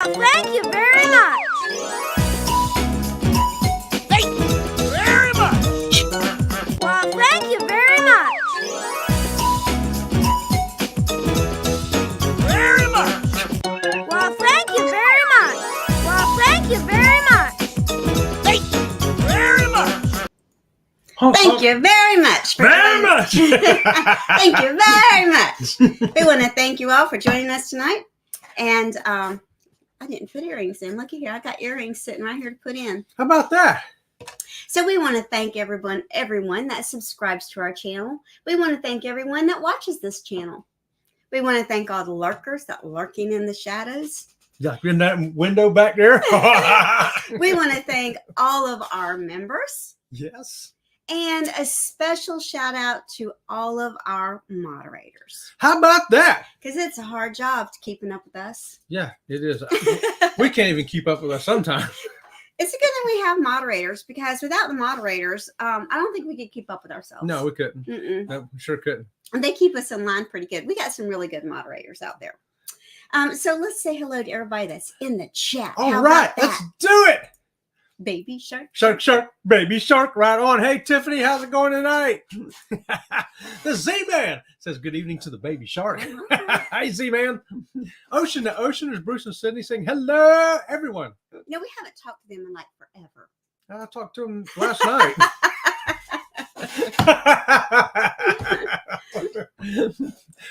Thank you very much. Thank you very much. Well, thank you very much. Very much. Well, thank you very much. Well, thank you very much. Thank you very much. Thank you very much. Very much. Thank you very much. We want to thank you all for joining us tonight. And I didn't put earrings in. Looky here. I got earrings sitting right here to put in. How about that? So we want to thank everyone that subscribes to our channel. We want to thank everyone that watches this channel. We want to thank all the lurkers that are lurking in the shadows. Like in that window back there. We want to thank all of our members. Yes. And a special shout out to all of our moderators. How about that? Because it's a hard job to keeping up with us. Yeah, it is. We can't even keep up with us sometimes. It's a good thing we have moderators, because without the moderators, I don't think we could keep up with ourselves. No, we couldn't. Mm-mm. No, we sure couldn't. And they keep us in line pretty good. We got some really good moderators out there. So let's say hello to everybody that's in the chat. All How right, about that? let's do it. Baby shark. Shark, shark, baby shark, right on. Hey, Tiffany, how's it going tonight? The Z-Man says good evening to the baby shark. Hey, Z-Man. Ocean to Ocean is Bruce and Sydney saying hello, everyone. No, we haven't talked to them in like forever. I talked to him last night.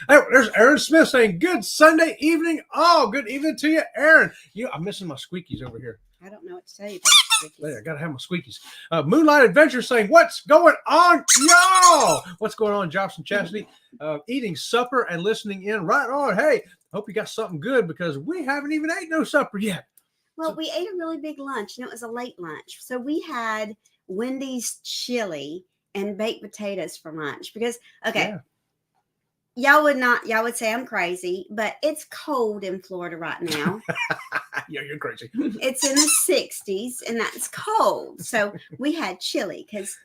Hey, there's Aaron Smith saying good Sunday evening. Oh, good evening to you, Aaron. I'm missing my squeakies over here. I don't know what to tell you about the There, I gotta have my squeakies. Moonlight Adventure saying, what's going on, y'all? What's going on, Jobson Chastity? Eating supper and listening in right on. Hey, hope you got something good, because we haven't even ate no supper yet. Well, we ate a really big lunch, and it was a late lunch. So we had Wendy's chili and baked potatoes for lunch. Because, okay, y'all would say I'm crazy, but it's cold in Florida right now. Yeah, you're crazy. It's in the 60s, and that's cold. So we had chili, because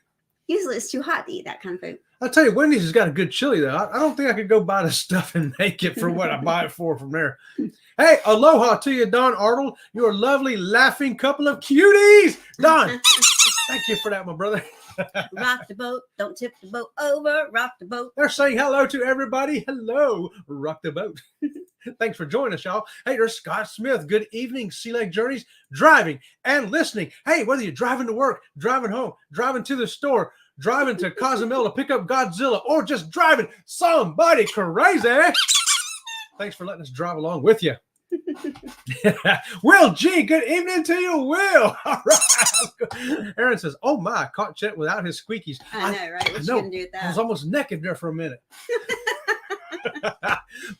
usually it's too hot to eat that kind of food. I'll tell you, Wendy's has got a good chili, though. I don't think I could go buy the stuff and make it for what I buy it for from there. Hey, aloha to you, Don Arnold. You're a lovely, laughing couple of cuties. Don, thank you for that, my brother. Rock the boat. Don't tip the boat over. Rock the boat. They're saying hello to everybody. Hello, rock the boat. Thanks for joining us, y'all. Hey, there's Scott Smith. Good evening, Sea Lake Journeys, driving and listening. Hey, whether you're driving to work, driving home, driving to the store, driving to Cozumel to pick up Godzilla, or just driving somebody crazy, thanks for letting us drive along with you. Will G, good evening to you, Will. All right. Aaron says, oh my, caught Chet without his squeakies. I know, right? What you gonna do with that? I was almost naked there for a minute.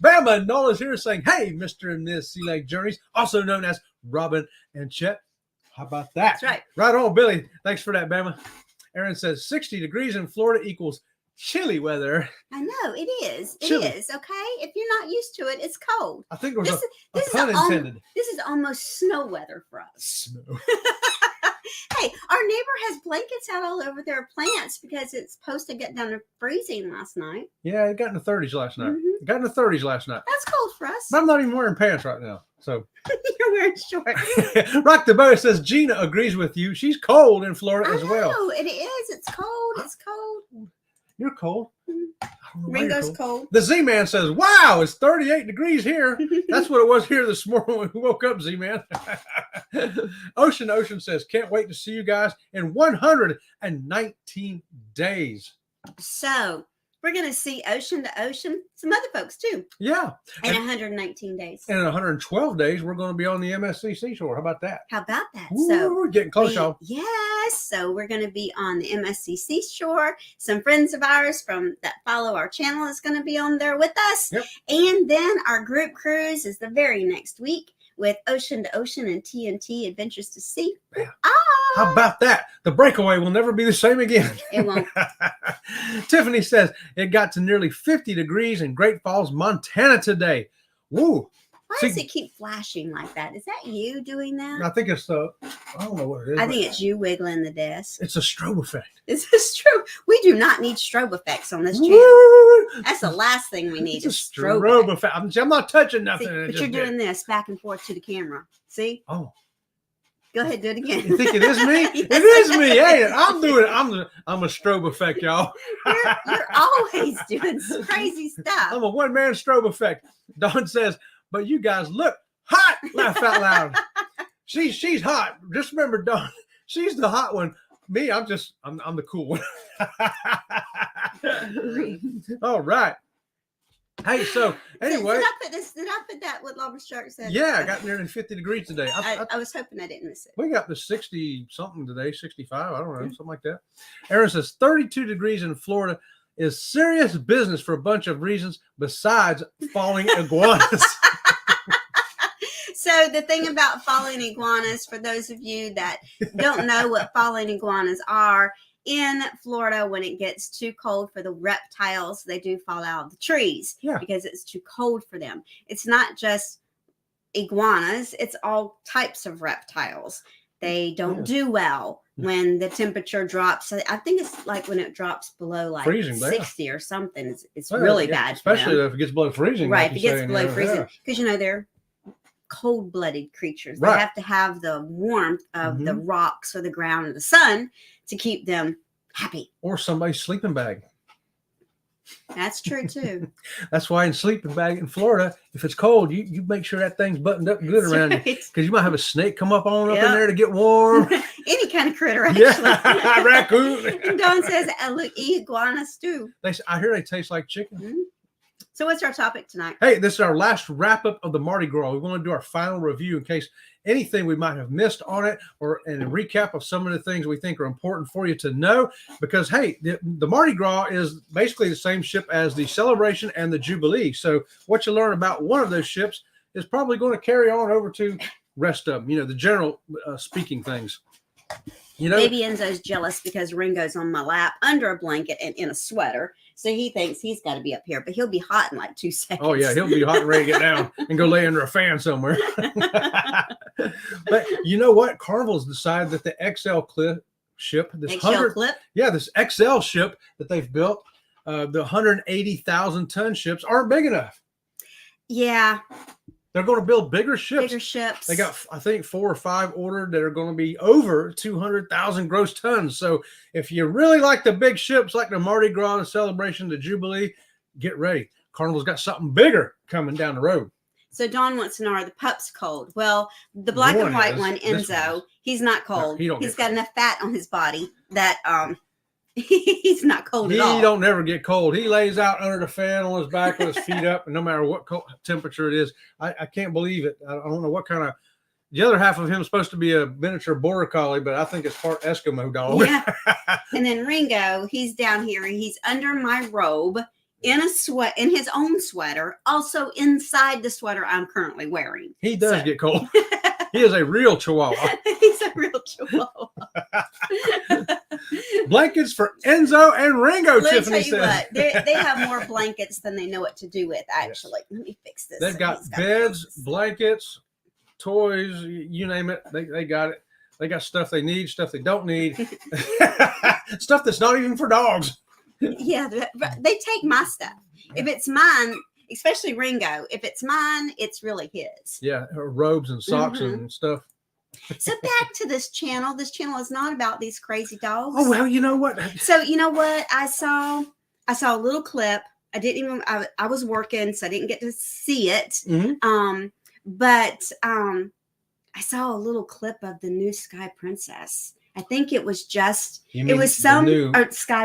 Bama Nola's here saying, hey, Mr. and Miss Sea Lake Journeys, also known as Robin and Chet. How about that? That's right. Right on, Billy. Thanks for that, Bama. Aaron says 60 degrees in Florida equals chilly weather. I know, it is. It Chilly. is, okay? If you're not used to it, it's cold. I think there was This a pun intended. This is almost snow weather for us. Snow. Hey, our neighbor has blankets out all over their plants because it's supposed to get down to freezing last night. Yeah, it got in the 30s last night. Mhm. It got in the 30s last night. That's cold for us. But I'm not even wearing pants right now. So You're wearing shorts. Rock the Boat says Gina agrees with you. She's cold in Florida as well. Oh, it is. It's cold. It's cold. You're cold. I don't know why you're Ringo's cold. The Z-Man says, wow, it's 38 degrees here. That's what it was here this morning when we woke up, Z-Man. Ocean says, can't wait to see you guys in 119 days. So we're going to see Ocean to Ocean, some other folks too, Yeah. in 119 days. And in 112 days, we're going to be on the MSC Seashore. How about that? How about that? Ooh, So we're getting close, y'all. yes, so we're going to be on the MSC Seashore. Some friends of ours that follow our channel is going to be on there with us. Yep. And then our group cruise is the very next week with Ocean to Ocean and TNT Adventures to Sea. Yeah. How about that? The breakaway will never be the same again. It won't. Tiffany says it got to nearly 50 degrees in Great Falls, Montana today. Woo. Why does it keep flashing like that? Is that you doing that? I think it's I don't know what it is. I think it's you wiggling the desk. It's a strobe effect. It's a strobe. We do not need strobe effects on this channel. That's the last thing we need. It's a strobe effect. I'm not touching nothing. See, but you're doing this back and forth to the camera. See? Oh. Go ahead, do it again. You think it is me? Yes. It is me. Hey, I'm doing it. I'm a strobe effect, y'all. You're always doing some crazy stuff. I'm a one-man strobe effect. Dawn says, but you guys look hot. Laugh out loud. She's hot. Just remember, Dawn, she's the hot one. Me, I'm the cool one. All right. Hey, so anyway, did I put that what Lover Shark said? Yeah, I got nearly 50 degrees today. I was hoping I didn't miss it. We got to 60 something today, 65. I don't know, something like that. Aaron says 32 degrees in Florida is serious business for a bunch of reasons besides falling iguanas. So the thing about falling iguanas, for those of you that don't know what falling iguanas are, in Florida, when it gets too cold for the reptiles, they do fall out of the trees because it's too cold for them. It's not just iguanas, it's all types of reptiles. They don't do well when the temperature drops. I think it's like when it drops below like freezing, 60 or something. It's really bad. Especially if it gets below freezing. Right, if it gets below freezing. Because, they're cold-blooded creatures. They have to have the warmth of the rocks or the ground or the sun to keep them happy. Or somebody's sleeping bag. That's true too. That's why in sleeping bag in Florida, if it's cold, you make sure that thing's buttoned up good around you, because you might have a snake come up in there to get warm. Any kind of critter, actually. Yeah, raccoon. And Dawn says, look, iguana stew. I hear they taste like chicken. Mm-hmm. So what's our topic tonight? Hey, this is our last wrap up of the Mardi Gras. We want to do our final review in case anything we might have missed on it, and a recap of some of the things we think are important for you to know. Because, hey, the Mardi Gras is basically the same ship as the Celebration and the Jubilee. So what you learn about one of those ships is probably going to carry on over to rest of them, the general speaking things. Baby Enzo's jealous because Ringo's on my lap under a blanket and in a sweater. So he thinks he's got to be up here, but he'll be hot in like 2 seconds. Oh, yeah. He'll be hot and ready to get down and go lay under a fan somewhere. But you know what? Carnival's decided that the XL ship, this XL ship that they've built, the 180,000 ton ships aren't big enough. Yeah. They're going to build bigger ships. They got, I think, 4 or 5 ordered that are going to be over 200,000 gross tons. So if you really like the big ships like the Mardi Gras, the Celebration, the Jubilee, get ready. Carnival's got something bigger coming down the road. So Dawn wants to know, are the pups cold? Well, the black and white one, Enzo, he's not cold. No, he's got enough fat on his body that he's not cold at all. He don't ever get cold. He lays out under the fan on his back with his feet up, and no matter what temperature it is, I can't believe it. I don't know what kind of. The other half of him is supposed to be a miniature border collie, but I think it's part Eskimo dog. Yeah. And then Ringo, he's down here. He's under my robe in his own sweater, also inside the sweater I'm currently wearing. He does get cold. He is a real chihuahua. He's a real chihuahua. Blankets for Enzo and Ringo, Let Tiffany me tell you said. what, they have more blankets than they know what to do with, actually. Yes. Let me fix this. They've got beds, blankets, toys, you name it. They got it. They got stuff they need, stuff they don't need. Stuff that's not even for dogs. Yeah, they take my stuff. If it's mine, especially Ringo, if it's mine, it's really his. Yeah, her robes and socks and stuff. So back to this channel. This channel is not about these crazy dogs. Oh, well, you know what? So you know what? I saw a little clip. I didn't even, I was working, so I didn't get to see it. Mm-hmm. But I saw a little clip of the new Sky Princess. I think it was Sky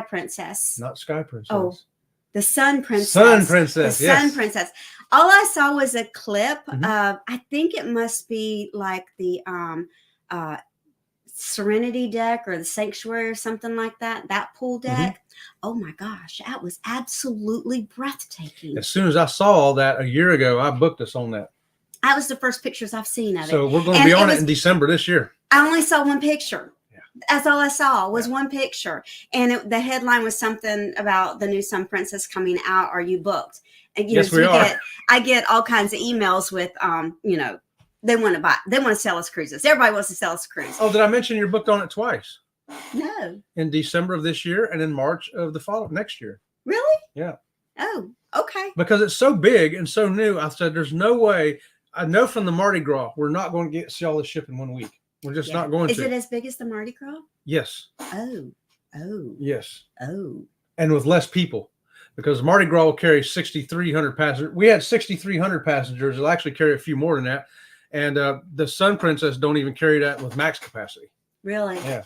Princess. Not Sky Princess. Oh, the Sun Princess. Sun Princess, Sun Princess. All I saw was a clip of, I think it must be like the Serenity deck or the Sanctuary or something like that, that pool deck. Oh my gosh, that was absolutely breathtaking. As soon as I saw all that a year ago, I booked us on that. That was the first pictures I've seen of it. So we're going to be on it in December this year. I only saw one picture. That's all I saw was one picture. And the headline was something about the new Sun Princess coming out. Are you booked? And Yes, we are. I get all kinds of emails with they want to sell us cruises. Everybody wants to sell us a cruise. Oh, did I mention you're booked on it twice? No. In December of this year and in March of the next year. Really? Yeah. Oh, okay. Because it's so big and so new, I said, there's no way. I know from the Mardi Gras, we're not going to see all this ship in 1 week. We're just not going to. Is it as big as the Mardi Gras? Yes. Oh. Yes. Oh. And with less people. Because Mardi Gras will carry 6,300 passengers. We had 6,300 passengers. It'll actually carry a few more than that. And the Sun Princess don't even carry that with max capacity. Really? Yeah.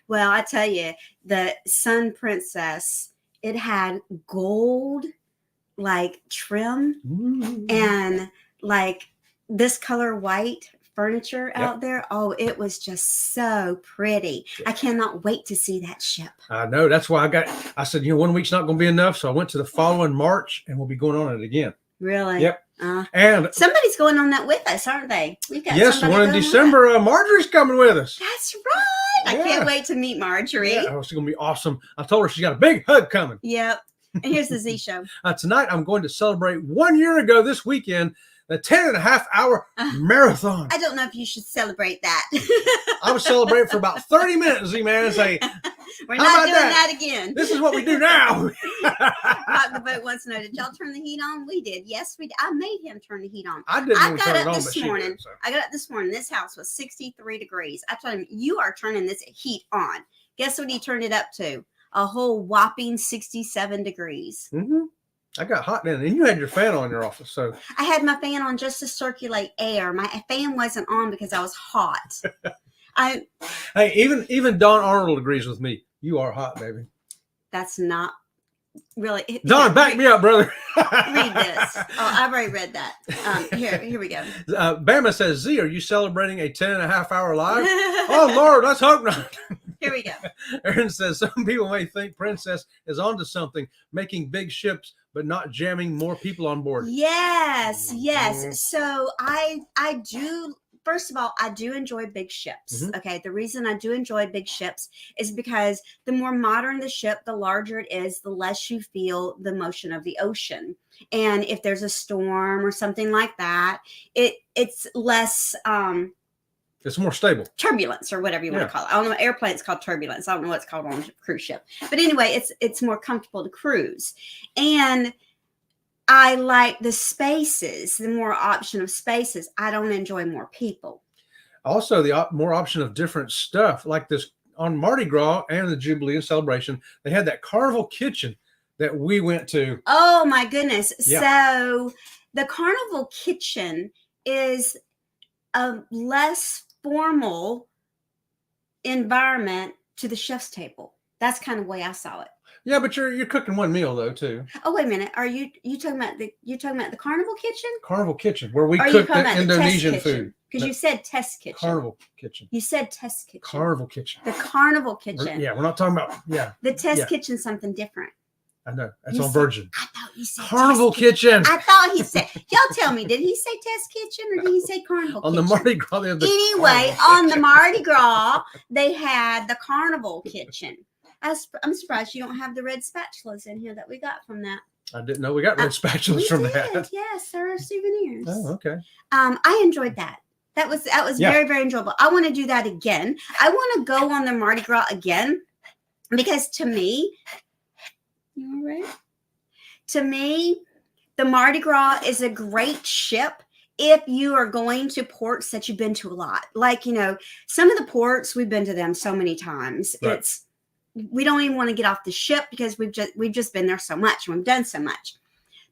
Well, I tell you, the Sun Princess, it had gold like trim and like this color white furniture out there. Oh, it was just so pretty. I cannot wait to see that ship. I know. That's why I said, 1 week's not going to be enough. So I went to the following March and we'll be going on it again. Really? Yep. And somebody's going on that with us, aren't they? We've got yes, one in December. Marjorie's coming with us. That's right. I can't wait to meet Marjorie. Yeah, it's going to be awesome. I told her she's got a big hug coming. Yep. And here's the Z show. Tonight, I'm going to celebrate 1 year ago this weekend, the 10.5-hour marathon. I don't know if you should celebrate that. I was celebrating for about 30 minutes, Z-Man, and say, we're not doing that again. This is what we do now. Rock the Boat wants to know, did y'all turn the heat on? We did. Yes, we did. I made him turn the heat on. I didn't I got turn up it on, this but morning. she did, so. I got up this morning. This house was 63 degrees. I told him, you are turning this heat on. Guess what he turned it up to? A whole whopping 67 degrees. Mm-hmm. I got hot then, and you had your fan on in your office, so I had my fan on just to circulate air. My fan wasn't on because I was hot. Hey, even Don Arnold agrees with me. You are hot, baby. That's not really. Don, back me up, brother. Read this. Oh, I've already read that. Here we go. Bama says, Z, are you celebrating a 10.5-hour live? Oh, Lord, let's hope not. Here we go. Aaron says, some people may think Princess is onto something, making big ships, but not jamming more people on board. Yes. So I do. First of all, I do enjoy big ships. Mm-hmm. Okay. The reason I do enjoy big ships is because the more modern the ship, the larger it is, the less you feel the motion of the ocean. And if there's a storm or something like that, it's less it's more stable. Turbulence or whatever you want to call it. I don't know. Airplane, it's called turbulence. I don't know what it's called on a cruise ship. But anyway, it's more comfortable to cruise. And I like the spaces, the more option of spaces. I don't enjoy more people. Also, the more option of different stuff, like this on Mardi Gras and the Jubilee and Celebration, they had that Carnival kitchen that we went to. Oh, my goodness. Yeah. So the Carnival kitchen is a less formal environment to the chef's table. That's kind of the way I saw it. Yeah, but you're cooking one meal though too. Oh, wait a minute. Are you talking about the Carnival kitchen? Carnival kitchen, where we cook the Indonesian food. Because you said test kitchen. Carnival kitchen. You said test kitchen. Carnival kitchen. The Carnival kitchen. We're not talking about The test kitchen's something different. I know. That's on Virgin. I thought you said Carnival kitchen. I thought he said. Y'all tell me, did he say test kitchen or did he say Carnival on kitchen? The Mardi Gras, they have the anyway, on the Mardi Gras, they had the Carnival kitchen. I'm surprised you don't have the red spatulas in here that we got from that. I didn't know we got red spatulas from that. Yes, they're souvenirs. Oh, okay. I enjoyed that. That was very, very enjoyable. I want to do that again. I want to go on the Mardi Gras again because to me, you all right? To me, the Mardi Gras is a great ship if you are going to ports that you've been to a lot. Like, some of the ports, we've been to them so many times. Right. We don't even want to get off the ship because we've just been there so much and we've done so much.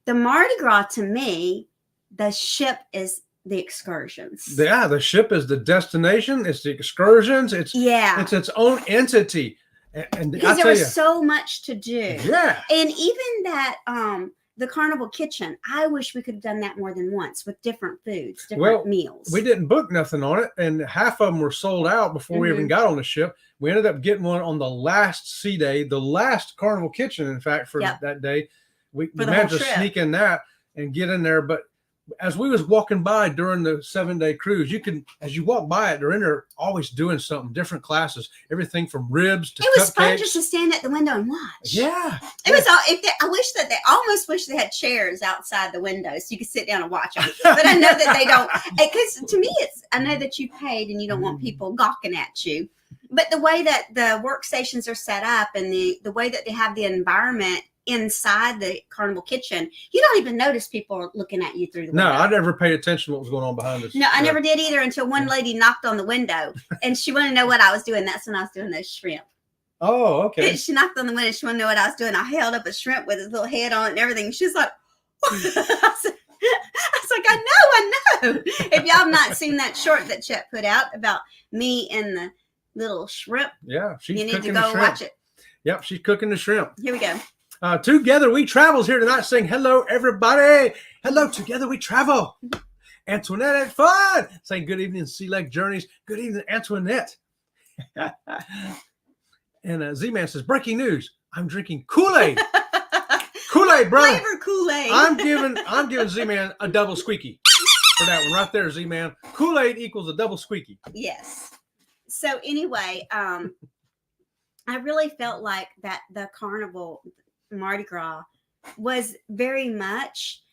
The Mardi Gras, to me, the ship is the excursions. Yeah, the ship is the destination. It's the excursions. It's its own entity. And because there was so much to do. Yeah. And even that the Carnival kitchen, I wish we could have done that more than once with different foods, different meals. We didn't book nothing on it, and half of them were sold out before we even got on the ship. We ended up getting one on the last sea day, the last Carnival kitchen, in fact, for that day. We managed to sneak in that and get in there, but as we was walking by during the 7-day cruise, you can, as you walk by it, they're in there always doing something, different classes, everything from ribs to It was fun cupcakes. just to stand at the window and watch. Yeah. It was all. I wish that almost wish they had chairs outside the window so you could sit down and watch them. But I know that they don't, because to me, I know that you paid and you don't want people gawking at you. But the way that the workstations are set up and the way that they have the environment inside the Carnival kitchen, you don't even notice people looking at you through the window. No, I never paid attention to what was going on behind us. No, I never did either until one lady knocked on the window and she wanted to know what I was doing. That's when I was doing those shrimp. Oh, okay. She knocked on the window. She wanted to know what I was doing. I held up a shrimp with his little head on it and everything. She's like, I was like, I know. If y'all have not seen that short that Chet put out about me and the little shrimp, yeah, she's you need to cooking go the shrimp. watch it. Yep, she's cooking the shrimp. Here we go. Together We Travel's here tonight saying hello, everybody. Hello, Together We Travel. Antoinette had fun. Saying good evening, Select Journeys. Good evening, Antoinette. And Z-Man says, breaking news. I'm drinking Kool-Aid. Kool-Aid, brother. Flavor Kool-Aid. I'm giving Z-Man a double squeaky for that one right there, Z-Man. Kool-Aid equals a double squeaky. Yes. So anyway, I really felt like that the Carnival Mardi Gras was very much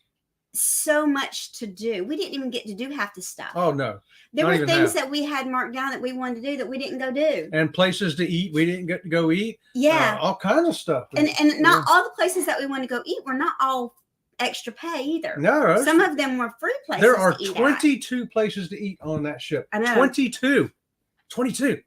so much to do. We didn't even get to do half the stuff. Oh no. There were things that we had marked down that we wanted to do that we didn't go do. And places to eat. We didn't get to go eat. Yeah. All kinds of stuff. And not all the places that we want to go eat were not all extra pay either. No. Some of them were free places. There are to eat 22 places to eat on that ship. I know. 22.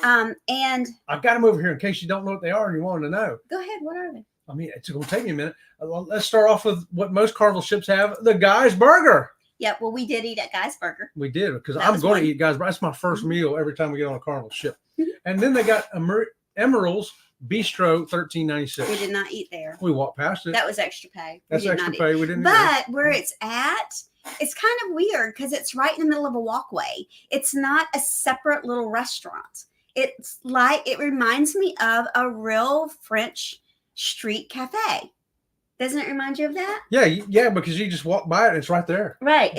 And I've got them over here in case you don't know what they are and you want to know. go ahead. What are they? I mean, it's going to take me a minute. Let's start off with what most Carnival ships have, the Guy's Burger. Yeah, well, we did eat at Guy's Burger. We did, because That I'm was going one. to eat Guy's Burger. That's my first meal every time we get on a Carnival ship. And then they got Emerald's Bistro, $13.96. We did not eat there. We walked past it. That was extra pay. That's extra pay. We didn't. But where it's at, it's kind of weird because it's right in the middle of a walkway. It's not a separate little restaurant. It's like, it reminds me of a real French street cafe. Doesn't it remind you of that? Yeah, because you just walk by it and it's right there. Right.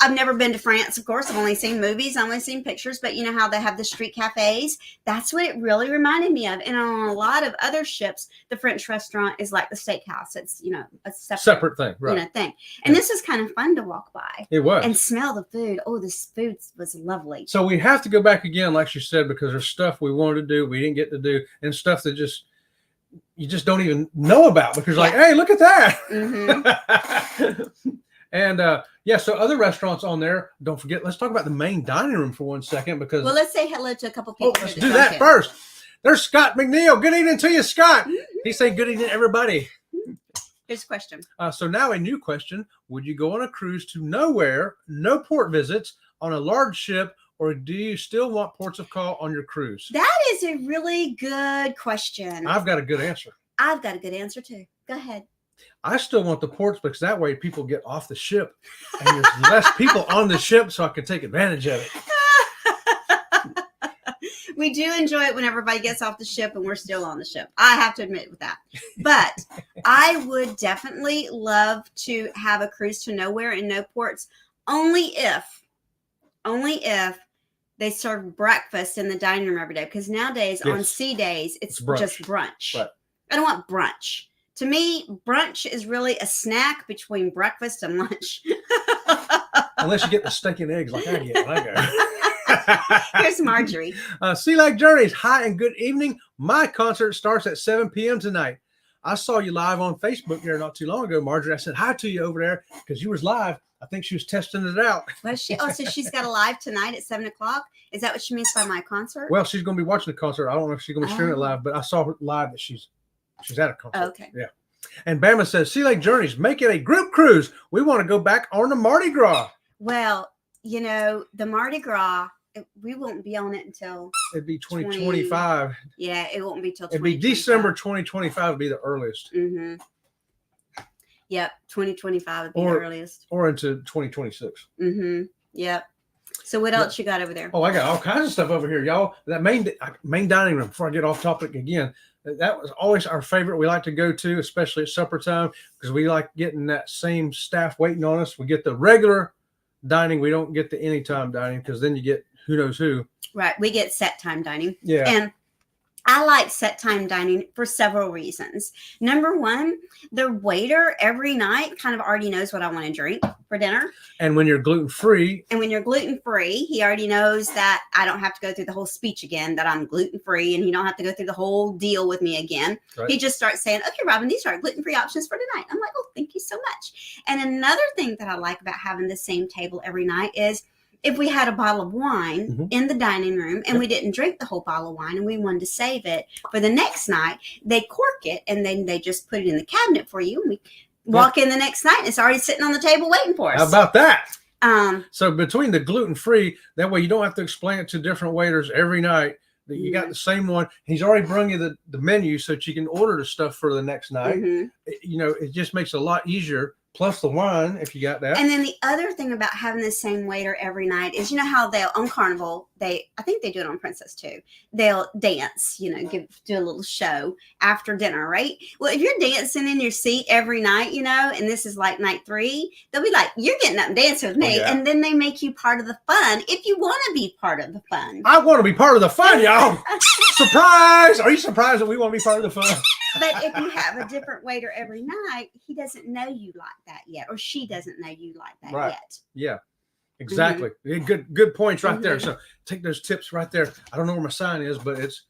I've never been to France, of course. I've only seen movies, I've only seen pictures, but you know how they have the street cafes? That's what it really reminded me of. And on a lot of other ships, the French restaurant is like the steakhouse. It's, a Separate thing, right? Thing. And this is kind of fun to walk by. It was. And smell the food. Oh, this food was lovely. So we have to go back again, like she said, because there's stuff we wanted to do, we didn't get to do, and stuff that you just don't even know about because like, hey, look at that. Mm-hmm. And so other restaurants on there, don't forget, let's talk about the main dining room for 1 second because Well, let's say hello to a couple people. let's do that first. There's Scott McNeil. Good evening to you, Scott. He's saying good evening, everybody. Here's a question. So now a new question. Would you go on a cruise to nowhere, no port visits, on a large ship, or do you still want ports of call on your cruise? That is a really good question. I've got a good answer. I've got a good answer too. Go ahead. I still want the ports because that way people get off the ship and there's less people on the ship so I can take advantage of it. We do enjoy it when everybody gets off the ship and we're still on the ship. I have to admit with that. But I would definitely love to have a cruise to nowhere and no ports only if they serve breakfast in the dining room every day. Because nowadays on sea days, it's brunch. just brunch. Right. I don't want brunch. To me, brunch is really a snack between breakfast and lunch. Unless you get the steak and eggs like I get when I go. Here's Marjorie. Sea Lake Journeys, hi and good evening. My concert starts at 7 p.m. tonight. I saw you live on Facebook there not too long ago, Marjorie. I said hi to you over there because you was live. I think she was testing it out. Was she? Oh, so she's got a live tonight at 7 o'clock. Is that what she means by my concert? Well, she's going to be watching the concert. I don't know if she's going to stream it live, but I saw her live that she's at a concert. Okay. Yeah. And Bama says, Sea Lake Journeys, make it a group cruise. We want to go back on the Mardi Gras. Well, the Mardi Gras, we won't be on it until It'd be 2025. Yeah, it won't be till It'd be December 2025 would be the earliest. Mm-hmm. Yep, 2025 would be the earliest. Or into 2026. Mm-hmm. Yep. So what else you got over there? Oh, I got all kinds of stuff over here, y'all. That main dining room, before I get off topic again, that was always our favorite. We like to go to, especially at supper time, because we like getting that same staff waiting on us. We get the regular dining. We don't get the anytime dining, because then you get who knows who. Right. We get set time dining. Yeah. And I like set time dining for several reasons. Number one, the waiter every night kind of already knows what I want to drink for dinner. And when you're gluten-free. And when you're gluten-free, he already knows that I don't have to go through the whole speech again, that I'm gluten-free, and he don't have to go through the whole deal with me again. Right. He just starts saying, okay, Robin, these are gluten-free options for tonight. I'm like, oh, thank you so much. And another thing that I like about having the same table every night is if we had a bottle of wine in the dining room and we didn't drink the whole bottle of wine and we wanted to save it for the next night, they cork it and then they just put it in the cabinet for you. And we walk in the next night and it's already sitting on the table waiting for us. How about that? So between the gluten-free, that way you don't have to explain it to different waiters every night. You got the same one. He's already brought you the menu so that you can order the stuff for the next night. It just makes it a lot easier. Plus the wine, if you got that. And then the other thing about having the same waiter every night is, you know how they'll, on Carnival, I think they do it on Princess too. They'll dance, do a little show after dinner, right? Well, if you're dancing in your seat every night, and this is like night 3, they'll be like, you're getting up and dancing with me. And then they make you part of the fun if you want to be part of the fun. I want to be part of the fun, y'all. Surprise! Are you surprised that we want to be part of the fun? But if you have a different waiter every night, he doesn't know you like that yet, or she doesn't know you like that yet. Yeah, exactly. Good points right there. So take those tips right there. I don't know where my sign is, but it's.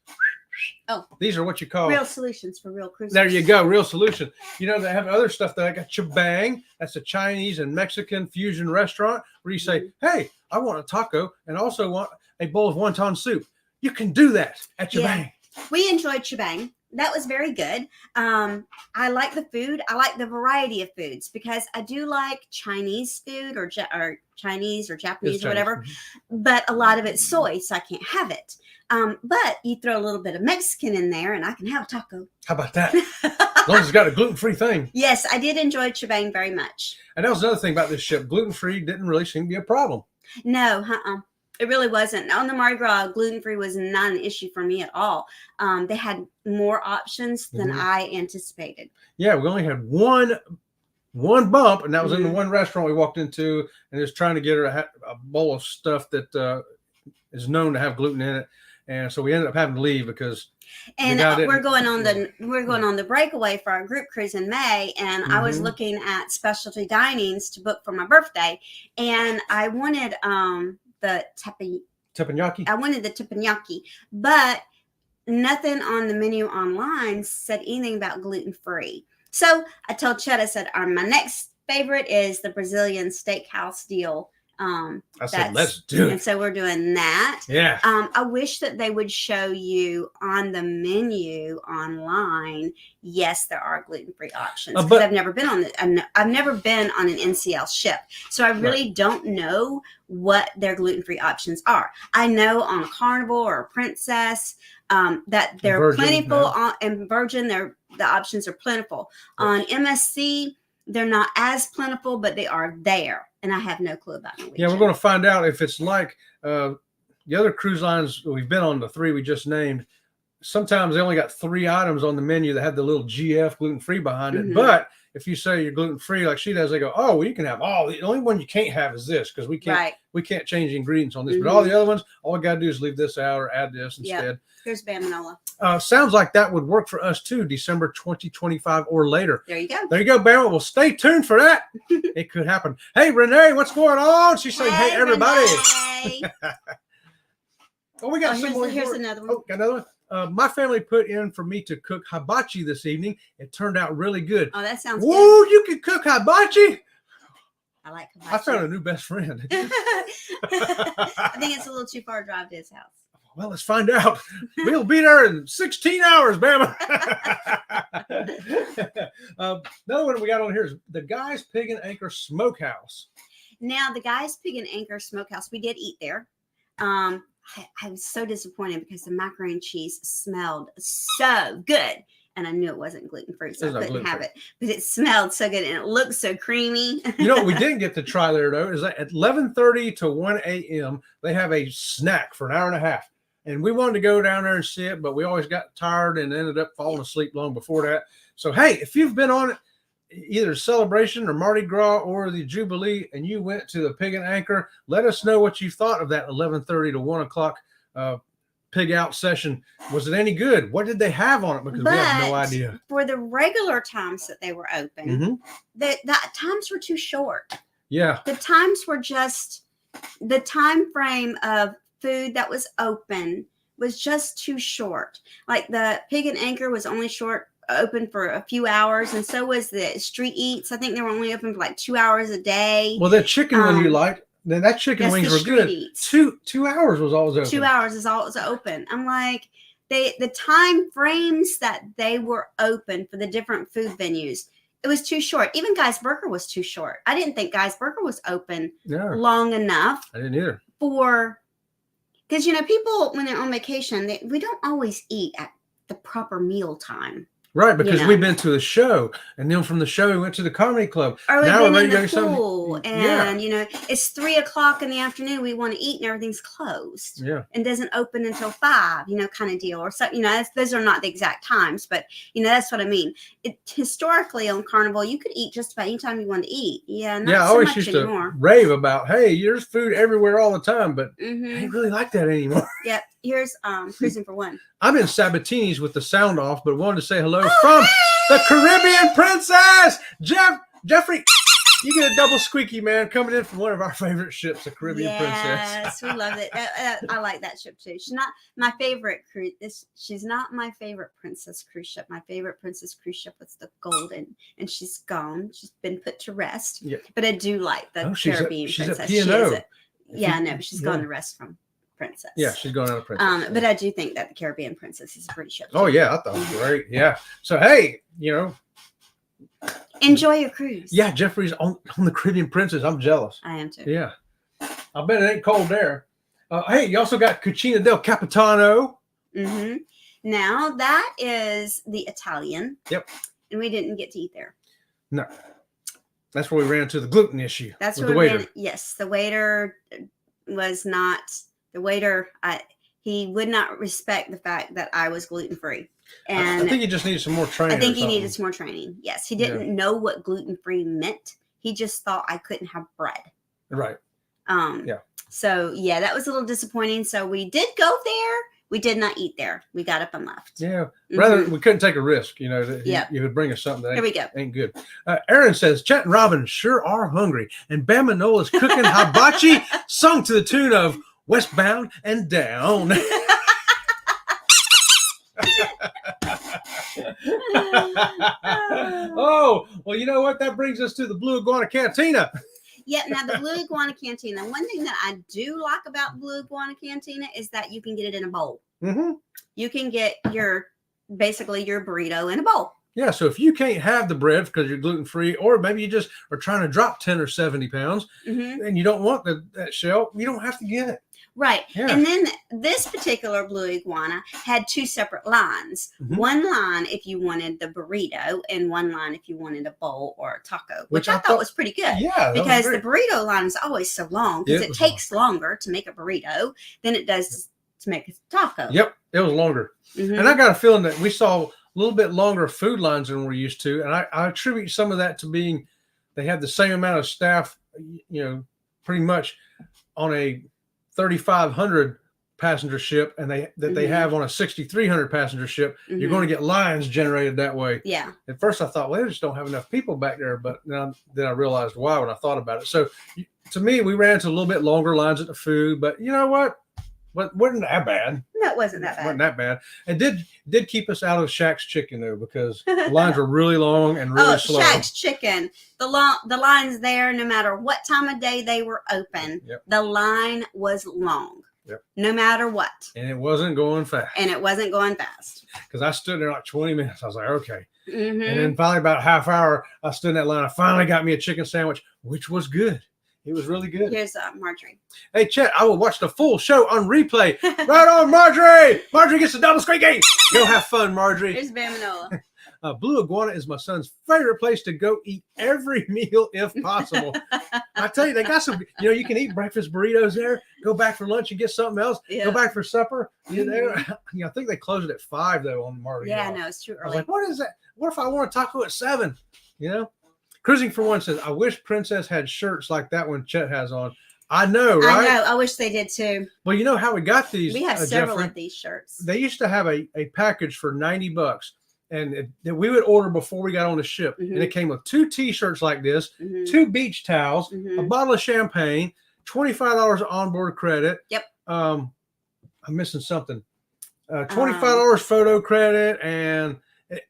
These are what you call real solutions for real cruisers. There you go, real solution. They have other stuff that I got. Chibang, that's a Chinese and Mexican fusion restaurant where you say, "Hey, I want a taco and also want a bowl of wonton soup." You can do that at Chibang. Yeah. We enjoyed Chibang. That was very good. I like the food. I like the variety of foods because I do like Chinese food or Chinese or Japanese or whatever, but a lot of it's soy, so I can't have it. But you throw a little bit of Mexican in there and I can have a taco. How about that? As long as it's got a gluten-free thing. Yes, I did enjoy Chibang very much. And that was another thing about this ship. Gluten-free didn't really seem to be a problem. No, It really wasn't. On the Mardi Gras, gluten-free was not an issue for me at all. They had more options than I anticipated. Yeah, we only had one bump, and that was in the one restaurant we walked into, and it was trying to get her a bowl of stuff that is known to have gluten in it. And so we ended up having to leave because we're going on the breakaway for our group cruise in May, and I was looking at specialty dinings to book for my birthday, and I wanted the teppanyaki. I wanted the teppanyaki, but nothing on the menu online said anything about gluten-free. So I told Chet, I said, my next favorite is the Brazilian steakhouse deal. I said, let's do it. And so we're doing that. Yeah. I wish that they would show you on the menu online. Yes, there are gluten-free options because I've never been on I've never been on an NCL ship, so I really don't know what their gluten-free options are. I know on a Carnival or a Princess that they're plentiful. And Virgin, the options are plentiful. On MSC, they're not as plentiful, but they are there. And I have no clue about Norwegian. Yeah, we're going to find out if it's like the other cruise lines we've been on, the 3 we just named. Sometimes they only got 3 items on the menu that have the little GF gluten-free behind it. But if you say you're gluten-free like she does, they go, oh, well, you can have all. The only one you can't have is this because we can't change the ingredients on this. But all the other ones, all we got to do is leave this out or add this instead. Here's Bamanola. Sounds like that would work for us too, December 2025 or later. There you go. There you go, Bama. Well, stay tuned for that. It could happen. Hey, Renee, what's going on? She's saying, hey, everybody. Oh, we got some more. Here's another one. Oh, got another one. My family put in for me to cook hibachi this evening. It turned out really good. Oh, that sounds good. Whoa, you can cook hibachi? I like hibachi. I found a new best friend. I think it's a little too far to drive to his house. Well, let's find out. We'll be there in 16 hours, Bama. Another one we got on here is the Guy's Pig and Anchor Smokehouse. Now, the Guy's Pig and Anchor Smokehouse, we did eat there. I was so disappointed because the macaroni and cheese smelled so good. and I knew it wasn't gluten-free, so It's I not couldn't have gluten-free. it. But it smelled so good, and it looked so creamy. You know what we didn't get to try there, though, is that at 11:30 to 1 a.m., they have a snack for an hour and a half. And we wanted to go down there and see it, but we always got tired and ended up falling asleep long before that. So, hey, if you've been on either Celebration or Mardi Gras or the Jubilee and you went to the Pig and Anchor, let us know what you thought of that 11:30 to 1 o'clock pig out session. Was it any good? What did they have on it? Because we have no idea. For the regular times that they were open, the times were too short. Yeah. The times were just, the time frame of food that was open was just too short. Like the Pig and Anchor was only open for a few hours, and so was the Street Eats. I think they were only open for like 2 hours a day. Well, the chicken one you liked, then that chicken wings were good. Eats. 2 hours was always open. 2 hours is all it was open. I'm like, the time frames that they were open for the different food venues, it was too short. Even Guy's Burger was too short. I didn't think Guy's Burger was open long enough. I didn't either. Because, you know, people, when they're on vacation, we don't always eat at the proper meal time. Right, because we've been to the show, and then from the show we went to the comedy club. Or we've now been we're ready in to the go pool, and you know, it's 3 o'clock in the afternoon. We want to eat, and everything's closed. Yeah, and doesn't open until 5. You know, kind of deal. Or so, you know, those are not the exact times, but you know, that's what I mean. Historically on Carnival, you could eat just about any time you want to eat. Yeah, not I so always much used anymore. to rave about, hey, there's food everywhere all the time, but I ain't really like that anymore. Yep. Here's Cruising for One. I'm in Sabatini's with the sound off, but wanted to say hello from the Caribbean Princess, Jeffrey. You get a double squeaky, man, coming in from one of our favorite ships, the Caribbean Princess. Yes, we love it. I like that ship too. She's not my favorite cruise. She's not my favorite princess cruise ship. My favorite princess cruise ship was the Golden, and she's gone. She's been put to rest. Yeah. But I do like the Caribbean Princess. She's a P&O. Yeah, no, but she's gone to rest from Princess. Yeah, she's going out of Princess. But I do think that the Caribbean Princess is a pretty ship. Oh yeah, I thought it was great. Yeah. So hey, you know, enjoy your cruise. Yeah, Jeffrey's on the Caribbean Princess. I'm jealous. I am too. Yeah. I bet it ain't cold there. Hey, you also got Cucina del Capitano. Mm-hmm. Now that is the Italian. Yep. And we didn't get to eat there. No. That's where we ran into the gluten issue. That's with where the waiter. Yes, the waiter was not the waiter. He would not respect the fact that I was gluten free. And I think he just needed some more training. I think he needed some more training. Yes, he didn't know what gluten free meant. He just thought I couldn't have bread. Right. Yeah. So yeah, that was a little disappointing. So we did go there. We did not eat there. We got up and left. Yeah. Rather, we couldn't take a risk. You know, you would bring us something that Here we go. ain't good. Aaron says, Chet and Robin sure are hungry. And Bama Nola's cooking hibachi sung to the tune of Westbound and Down. Oh, well, you know what? That brings us to the Blue Iguana Cantina. Yep. Now, the Blue Iguana Cantina, one thing that I do like about Blue Iguana Cantina is that you can get it in a bowl. Mm-hmm. You can get basically your burrito in a bowl. Yeah, so if you can't have the bread because you're gluten-free, or maybe you just are trying to drop 10 or 70 pounds, and you don't want that shell, you don't have to get it. Right. Yeah. And then this particular Blue Iguana had 2 separate lines. Mm-hmm. One line if you wanted the burrito, and one line if you wanted a bowl or a taco, which I thought was pretty good. Yeah. Because the burrito line is always so long, because it takes longer to make a burrito than it does to make a taco. Yep. It was longer. Mm-hmm. And I got a feeling that we saw a little bit longer food lines than we're used to. And I attribute some of that to being they have the same amount of staff, you know, pretty much on a 3,500 passenger ship, and they have on a 6,300 passenger ship. You're going to get lines generated that way. Yeah. At first I thought, well, they just don't have enough people back there, but then I realized why when I thought about it. So to me, we ran into a little bit longer lines at the food, but you know what? Wasn't that bad. No, it wasn't that bad. Wasn't that bad. It did keep us out of Shaq's Chicken though, because the lines were really long and really slow. Shaq's Chicken. The lines there, no matter what time of day they were open, the line was long. Yep. No matter what. And it wasn't going fast. Because I stood there like 20 minutes. I was like, okay. Mm-hmm. And then finally about a half hour, I stood in that line. I finally got me a chicken sandwich, which was good. He was really good. Here's Marjorie. Hey, Chet, I will watch the full show on replay. Right on, Marjorie. Marjorie gets the double squeaky. Go have fun, Marjorie. Here's Bamanola. Blue Iguana is my son's favorite place to go eat every meal if possible. I tell you, they got some, you can eat breakfast burritos there, go back for lunch and get something else, go back for supper. I think they close it at 5 though on Mardi Gras. Yeah, no, it's too early. I was like, what is that? What if I want a taco at 7? Cruising for One says, I wish Princess had shirts like that one Chet has on. I know, right? I know. I wish they did too. Well, you know how we got these? We have several Jeffrey? Of these shirts. They used to have a package for $90. And we would order before we got on the ship. And it came with 2 T-shirts like this, 2 beach towels, a bottle of champagne, $25 onboard credit. Yep. I'm missing something. $25 photo credit. And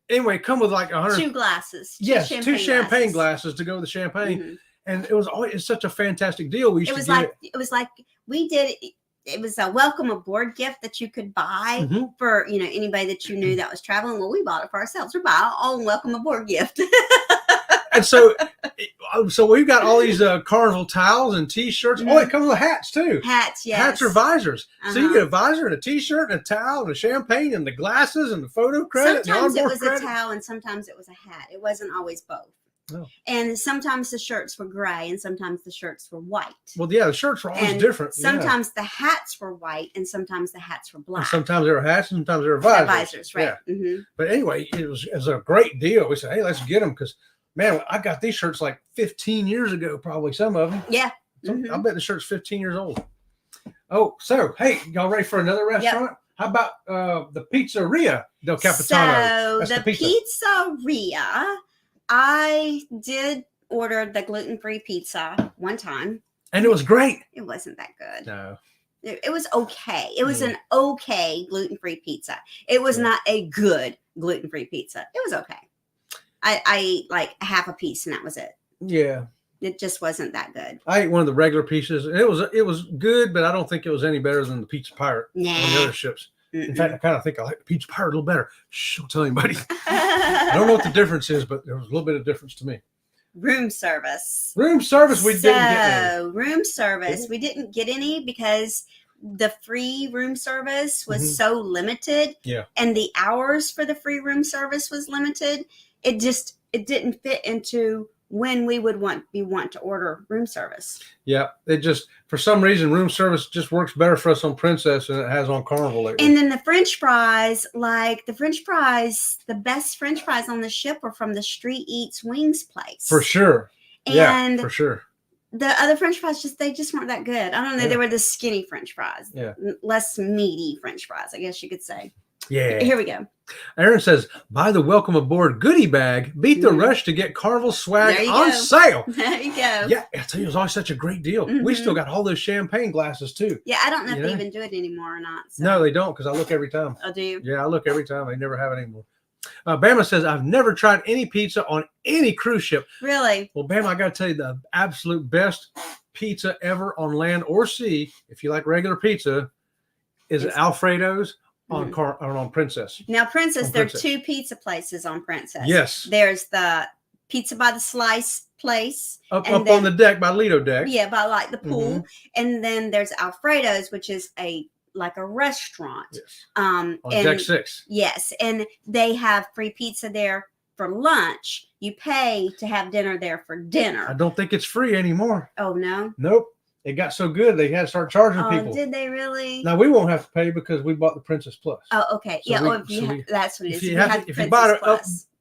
anyway, come with like 100. 2 glasses. Yes, 2 champagne glasses to go with the champagne. And it was always such a fantastic deal. We used to get it was like we did it. It was a welcome aboard gift that you could buy for, anybody that you knew that was traveling. Well, we bought it for ourselves. We bought our own welcome aboard gift. And so we've got all these Carnival towels and T-shirts. Oh, it comes with hats too. Hats, yes. Hats or visors. So you get a visor and a T-shirt and a towel and a champagne and the glasses and the photo credit. Sometimes it was a towel and sometimes it was a hat. It wasn't always both. Oh. And sometimes the shirts were gray and sometimes the shirts were white. Well, yeah, the shirts were always different. Sometimes the hats were white and sometimes the hats were black. And sometimes they were hats and sometimes they were visors. Visors, right. Yeah. But anyway, it was a great deal. We said, hey, let's get them because, man, I got these shirts like 15 years ago, probably some of them. Yeah. I bet the shirt's 15 years old. Oh, so, hey, y'all ready for another restaurant? Yep. How about the Pizzeria del Capitano? So the Pizzeria, I did order the gluten-free pizza one time. And it was great. It wasn't that good. No. It was okay. It was an okay gluten-free pizza. It was not a good gluten-free pizza. It was okay. I ate like half a piece and that was it. Yeah. It just wasn't that good. I ate one of the regular pieces. And it was good, but I don't think it was any better than the Pizza Pirate on the other ships. In fact, I kind of think I like the Pizza Pirate a little better. Shh, don't tell anybody. I don't know what the difference is, but there was a little bit of difference to me. Room service. Room service, we didn't get any. Room service, we didn't get any because the free room service was so limited. Yeah. And the hours for the free room service was limited. It didn't fit into when we would want to order room service. Yeah, it just, for some reason, room service just works better for us on Princess than it has on Carnival lately. And then the French fries, the best French fries on the ship were from the Street Eats Wings place. For sure. And for sure. The other French fries, they just weren't that good. I don't know. Yeah. They were the skinny French fries. Yeah. Less meaty French fries, I guess you could say. Yeah. Here we go. Aaron says, buy the welcome aboard goodie bag. Beat the rush to get Carnival swag on sale. There you go. Yeah, I tell you, it was always such a great deal. We still got all those champagne glasses too. Yeah, I don't know if they even do it anymore or not. So. No, they don't because I look every time. Oh, do you? Yeah, I look every time. They never have it anymore. Bama says, I've never tried any pizza on any cruise ship. Really? Well, Bama, I got to tell you, the absolute best pizza ever on land or sea, if you like regular pizza, is Alfredo's. On Princess. Now, Princess, there are 2 pizza places on Princess. Yes. There's the Pizza by the Slice place. Up on the deck by Lido Deck. Yeah, by like the pool. And then there's Alfredo's, which is a restaurant. Yes. On Deck 6. Yes. And they have free pizza there for lunch. You pay to have dinner there for dinner. I don't think it's free anymore. Oh, no? Nope. It got so good they had to start charging people. Did they really? Now we won't have to pay because we bought the Princess Plus. Oh, okay. So that's what it is. If you buy an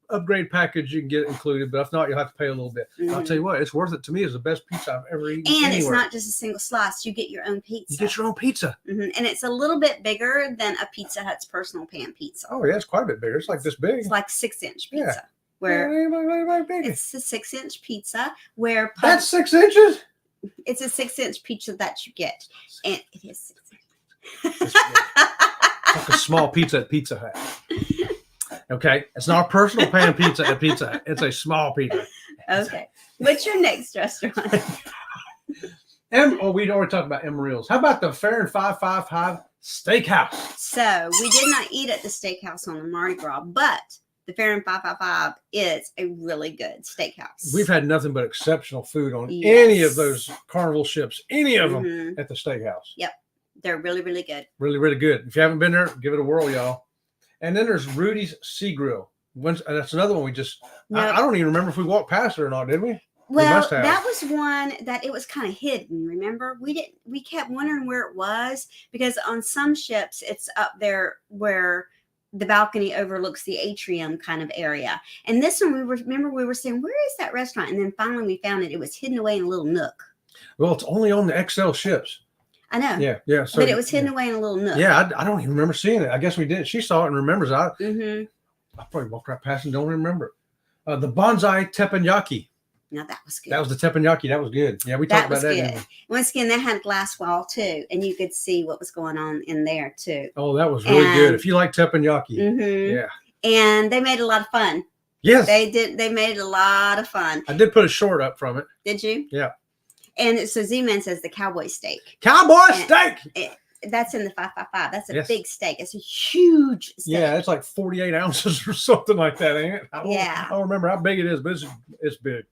upgrade package, you can get it included. But if not, you'll have to pay a little bit. I'll tell you what, it's worth it to me. It's the best pizza I've ever eaten. And it's not just a single slice. You get your own pizza. You get your own pizza. And it's a little bit bigger than a Pizza Hut's personal pan pizza. Oh, yeah, it's quite a bit bigger. It's like this big. It's like 6-inch pizza. Yeah. Where it's a 6-inch pizza where that's 6 inches. It's a 6-inch pizza that you get, and it is 6 inches. It's like a small pizza at Pizza Hut. Okay, it's not a personal pan pizza at Pizza Hut. It's a small pizza. Okay, what's your next restaurant? We'd already talked about Amarillo's. How about the Fair and 555 Steakhouse? So we did not eat at the steakhouse on the Mardi Gras, but the Fair and 555 is a really good steakhouse. We've had nothing but exceptional food on Yes. any of those Carnival ships, any of them Mhm. at the steakhouse. Yep. They're really, really good. Really, really good. If you haven't been there, give it a whirl, y'all. And then there's Rudy's Sea Grill. That's another one we just, No. I don't even remember if we walked past it or not, did we? Well, must have. that was one that it was kind of hidden. Remember, we kept wondering where it was because on some ships it's up there where the balcony overlooks the atrium kind of area. And this one, we were saying, where is that restaurant? And then finally we found it. It was hidden away in a little nook. Well, it's only on the XL ships. I know. Yeah. So, but it was hidden away in a little nook. Yeah, I don't even remember seeing it. I guess we did. She saw it and remembers it. Mm-hmm. I probably walked right past and don't remember it. The bonsai teppanyaki. Now that was good. That was the teppanyaki. That was good. Yeah, we talked about that. Good. Once again, that had a glass wall too, and you could see what was going on in there too. Oh, that was really good. If you like teppanyaki, Mm-hmm. yeah. And they made a lot of fun. Yes, they did. They made a lot of fun. I did put a short up from it. Did you? Yeah. And so Z-Man says the cowboy steak. Cowboy steak. That's in the 555. That's a Yes. big steak. It's a huge steak. Yeah, it's like 48 ounces or something like that, ain't it? Yeah. I don't remember how big it is, but it's big.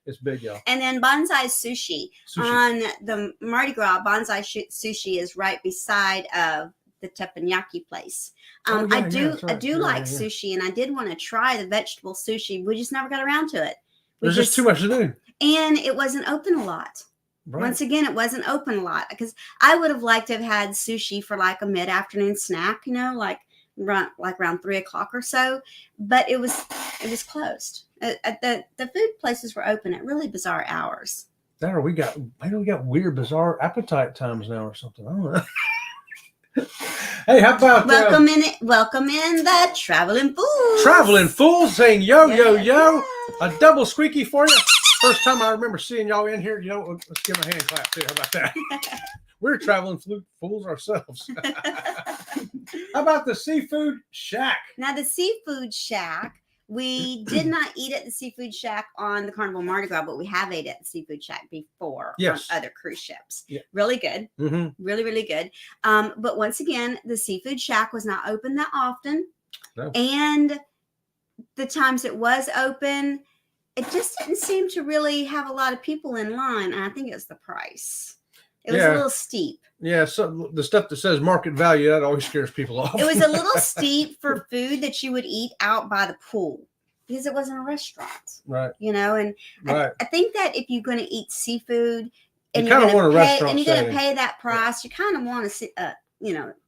It's big, y'all. And then Bonsai Sushi. On the Mardi Gras, Bonsai Sushi is right beside of the teppanyaki place. I do like sushi, and I did want to try the vegetable sushi. We just never got around to it. There's just too much to do. And it wasn't open a lot. Right. Once again, it wasn't open a lot because I would have liked to have had sushi for like a mid-afternoon snack, like around 3 o'clock or so. But it was closed. The food places were open at really bizarre hours. Maybe we got weird, bizarre appetite times now or something. I don't know. Hey, how about welcome in the traveling fools? Traveling fools saying yo, a double squeaky for you. First time I remember seeing y'all in here, let's give them a hand clap too. How about that? We're traveling fools ourselves. How about the Seafood Shack? Now, the Seafood Shack, we did not eat at the Seafood Shack on the Carnival Mardi Gras, but we have ate at the Seafood Shack before on other cruise ships. Yeah. Really good. Mm-hmm. Really, really good. But once again, the Seafood Shack was not open that often. No. And the times it was open, it just didn't seem to really have a lot of people in line. And I think it's the price. It was a little steep. Yeah, so the stuff that says market value, that always scares people off. It was a little steep for food that you would eat out by the pool because it wasn't a restaurant. Right. And right. I think that if you're going to eat seafood and you're going to pay that price, you kind of want to see,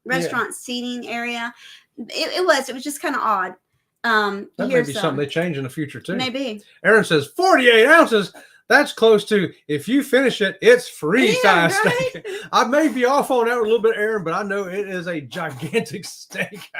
restaurant seating area. It was just kind of odd. That may be something they change in the future too. Maybe. Aaron says 48 ounces. That's close to, if you finish it, it's free size steak. I may be off on that a little bit, Aaron, but I know it is a gigantic steak.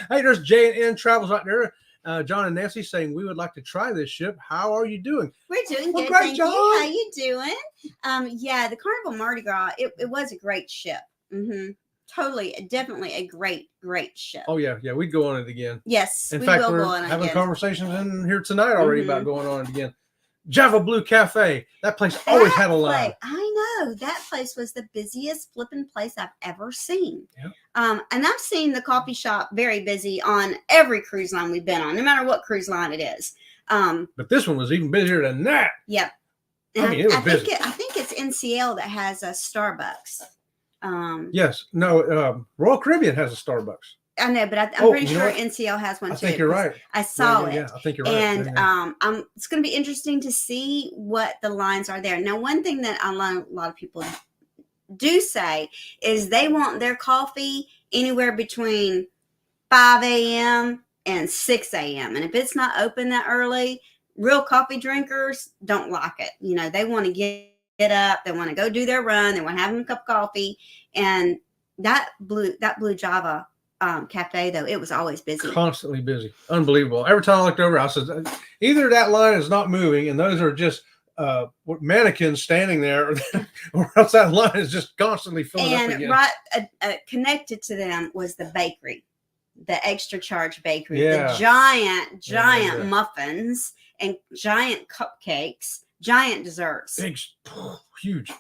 Hey, there's J&N Travels right there. John and Nancy saying, we would like to try this ship. How are you doing? We're doing good. Great, thank John. you. How you doing? The Carnival Mardi Gras, it was a great ship. Mm-hmm. Totally, definitely a great ship. Oh, yeah. We'd go on it again. Yes, in fact, we're having conversations in here tonight already about going on it again. Java Blue Cafe. That place always had a line. I know. That place was the busiest flipping place I've ever seen. Yep. And I've seen the coffee shop very busy on every cruise line we've been on, no matter what cruise line it is. But this one was even busier than that. Yep. I mean, it was busy. I think it's NCL that has a Starbucks. Yes. No, Royal Caribbean has a Starbucks. I know, but I'm pretty sure NCL has one too. I think you're right. I saw it. Yeah, I think you're right. And it's going to be interesting to see what the lines are there. Now, one thing that a lot of people do say is they want their coffee anywhere between 5 a.m. and 6 a.m. And if it's not open that early, real coffee drinkers don't like it. They want to get up, they want to go do their run, they want to have a cup of coffee. And that blue Java cafe, though, it was always busy, constantly busy, unbelievable. Every time I looked over, I said either that line is not moving and those are just mannequins standing there, or else that line is just constantly filling up again. Right connected to them was the bakery, the extra charge bakery, the giant muffins and giant cupcakes, giant desserts, big, huge.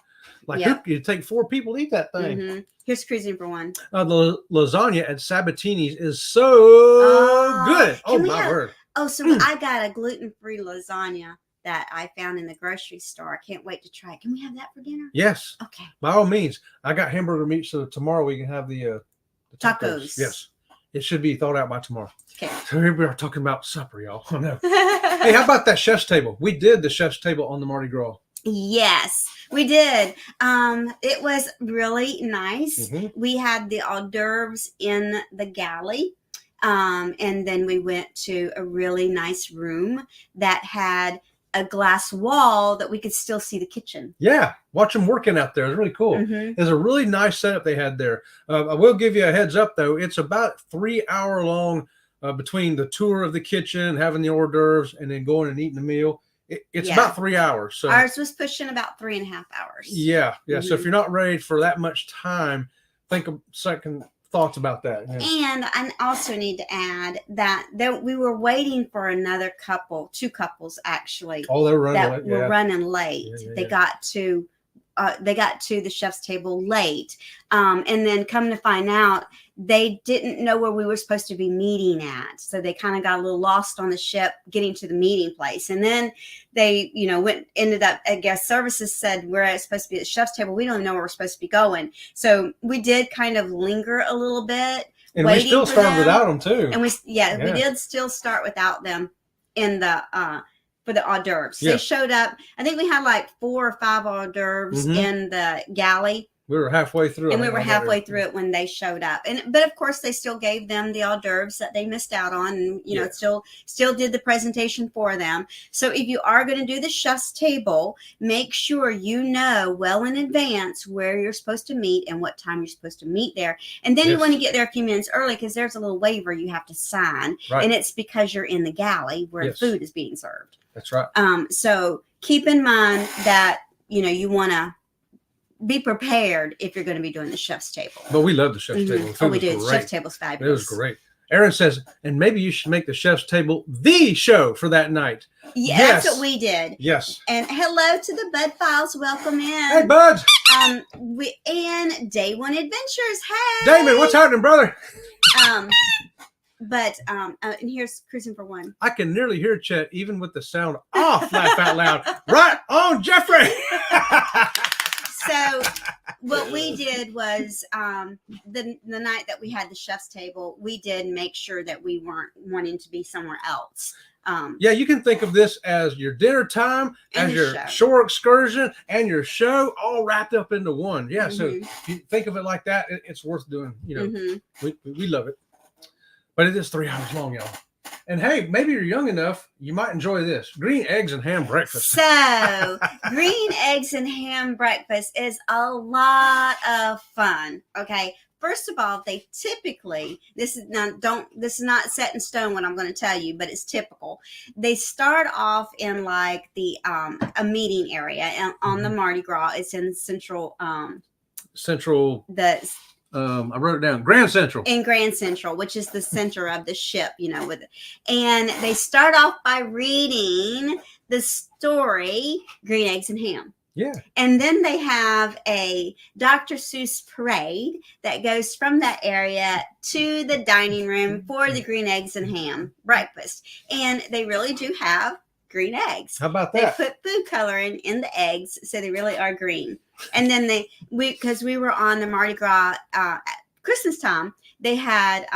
Like, Yep. you take 4 people to eat that thing. Mm-hmm. Here's cruising for one. The lasagna at Sabatini's is so good. Oh, can we my have- word. Oh, so I got a gluten-free lasagna that I found in the grocery store. I can't wait to try it. Can we have that for dinner? Yes. Okay. By all means. I got hamburger meat, so tomorrow we can have the Tacos. Yes. It should be thought out by tomorrow. Okay. So here we are talking about supper, y'all. Oh, no. Hey, how about that chef's table? We did the chef's table on the Mardi Gras. Yes, we did. It was really nice. Mm-hmm. We had the hors d'oeuvres in the galley. And then we went to a really nice room that had a glass wall that we could still see the kitchen. Yeah, watch them working out there. It's really cool. Mm-hmm. It's a really nice setup they had there. I will give you a heads up, though. It's about 3 hour long between the tour of the kitchen, having the hors d'oeuvres, and then going and eating the meal. It's about 3 hours. So ours was pushing about 3.5 hours. Yeah. Mm-hmm. So if you're not ready for that much time, think of second thoughts about that. Yeah. And I also need to add that we were waiting for another couple, 2 couples actually. Oh, they were running that late. were Yeah. running late. Yeah. They got to the chef's table late, and then come to find out they didn't know where we were supposed to be meeting at, so they kind of got a little lost on the ship getting to the meeting place. And then they ended up, I guess services said we're supposed to be at the chef's table. We don't even know where we're supposed to be going, so we did kind of linger a little bit, And we still started without them too. and we did still start without them in the for the hors d'oeuvres. Yeah. They showed up. I think we had like 4 or 5 hors d'oeuvres in the galley. We were halfway through. And we were halfway through it when they showed up. But of course they still gave them the hors d'oeuvres that they missed out on, and still did the presentation for them. So if you are going to do the chef's table, make sure you know well in advance where you're supposed to meet and what time you're supposed to meet there. And then you want to get there a few minutes early, because there's a little waiver you have to sign. Right. And it's because you're in the galley where the food is being served. That's right. So keep in mind that, you want to be prepared if you're going to be doing the chef's table. But we love the chef's table. Oh, we do. The chef's table's fabulous. It was great. Aaron says, and maybe you should make the chef's table the show for that night. Yeah, Yes. that's what we did. Yes. And hello to the Bud Files. Welcome in. Hey, Bud. And Day One Adventures. Hey, Damon, what's happening, brother? And here's Cruising for One. I can nearly hear Chet, even with the sound off, laugh out loud. Right on, Jeffrey. So what we did was the night that we had the chef's table, we did make sure that we weren't wanting to be somewhere else. Yeah, you can think of this as your dinner time, And as your your show. shore excursion, and your show all wrapped up into one. Yeah, so if you think of it like that, it's worth doing. We love it. But it is 3 hours long, y'all. And hey, maybe you're young enough, you might enjoy this. Green eggs and ham breakfast. So, green eggs and ham breakfast is a lot of fun. Okay. First of all, they typically, this is not set in stone what I'm going to tell you, but it's typical. They start off in like the a meeting area and on the Mardi Gras. It's in Central. I wrote it down. Grand Central. In Grand Central, which is the center of the ship, and they start off by reading the story, Green Eggs and Ham. Yeah. And then they have a Dr. Seuss parade that goes from that area to the dining room for the Green Eggs and Ham breakfast. And they really do have green eggs. How about that? They put food coloring in the eggs, so they really are green. And then because we were on the Mardi Gras at Christmas time, they had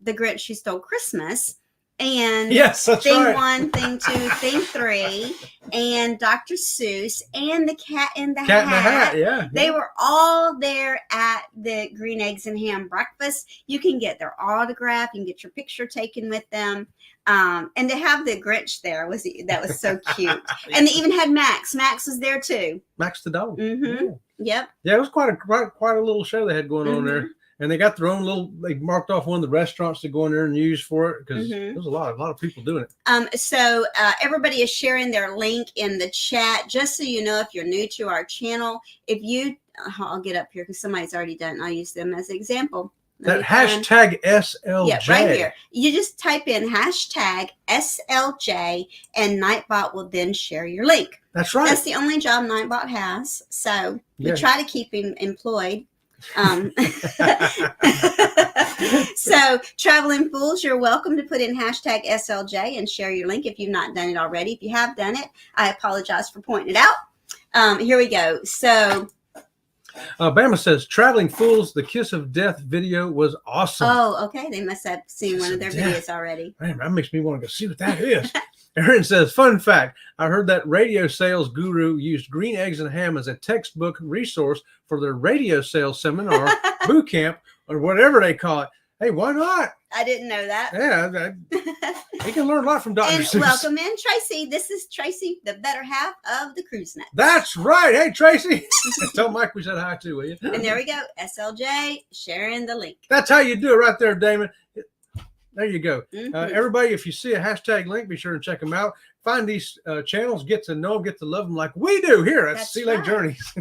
the Grinch Who Stole Christmas. And yes, that's thing right. 1, thing 2, thing 3, and Dr. Seuss and the Cat in the Cat in the Hat, yeah. They were all there at the Green Eggs and Ham breakfast. You can get their autograph, you can get your picture taken with them. And to have the Grinch there was so cute. And they even had Max. Max was there too. Max the dog. Mm-hmm. Yeah. Yep. Yeah, it was quite a little show they had going on there. And they got their own they marked off one of the restaurants to go in there and use for it, because there's a lot of people doing it. So everybody is sharing their link in the chat, just so you know, if you're new to our channel, I'll get up here because somebody's already done it. I'll use them as an example. That hashtag SLJ. Yeah, right here. You just type in hashtag SLJ and Nightbot will then share your link. That's right. That's the only job Nightbot has. So we try to keep him employed. So traveling fools, you're welcome to put in hashtag SLJ and share your link if you've not done it already. If you have done it, I apologize for pointing it out. Here we go. So Bama says, Traveling Fools, the Kiss of Death video was awesome. Oh, okay. They must have seen one of their videos already. Man, that makes me want to go see what that is. Aaron says, fun fact, I heard that radio sales guru used green eggs and ham as a textbook resource for their radio sales seminar, boot camp, or whatever they call it. Hey, why not? I didn't know that. Yeah, you can learn a lot from Dr. And Seuss. welcome in, Tracy. This is Tracy, the better half of the Cruise Net. That's right. Hey, Tracy. Tell Mike we said hi too, will you? And there we go. SLJ, sharing the link. That's how you do it right there, Damon. There you go. Everybody, if you see a hashtag link, be sure to check them out. Find these channels, get to know them, get to love them like we do here at Sea Lake Journeys.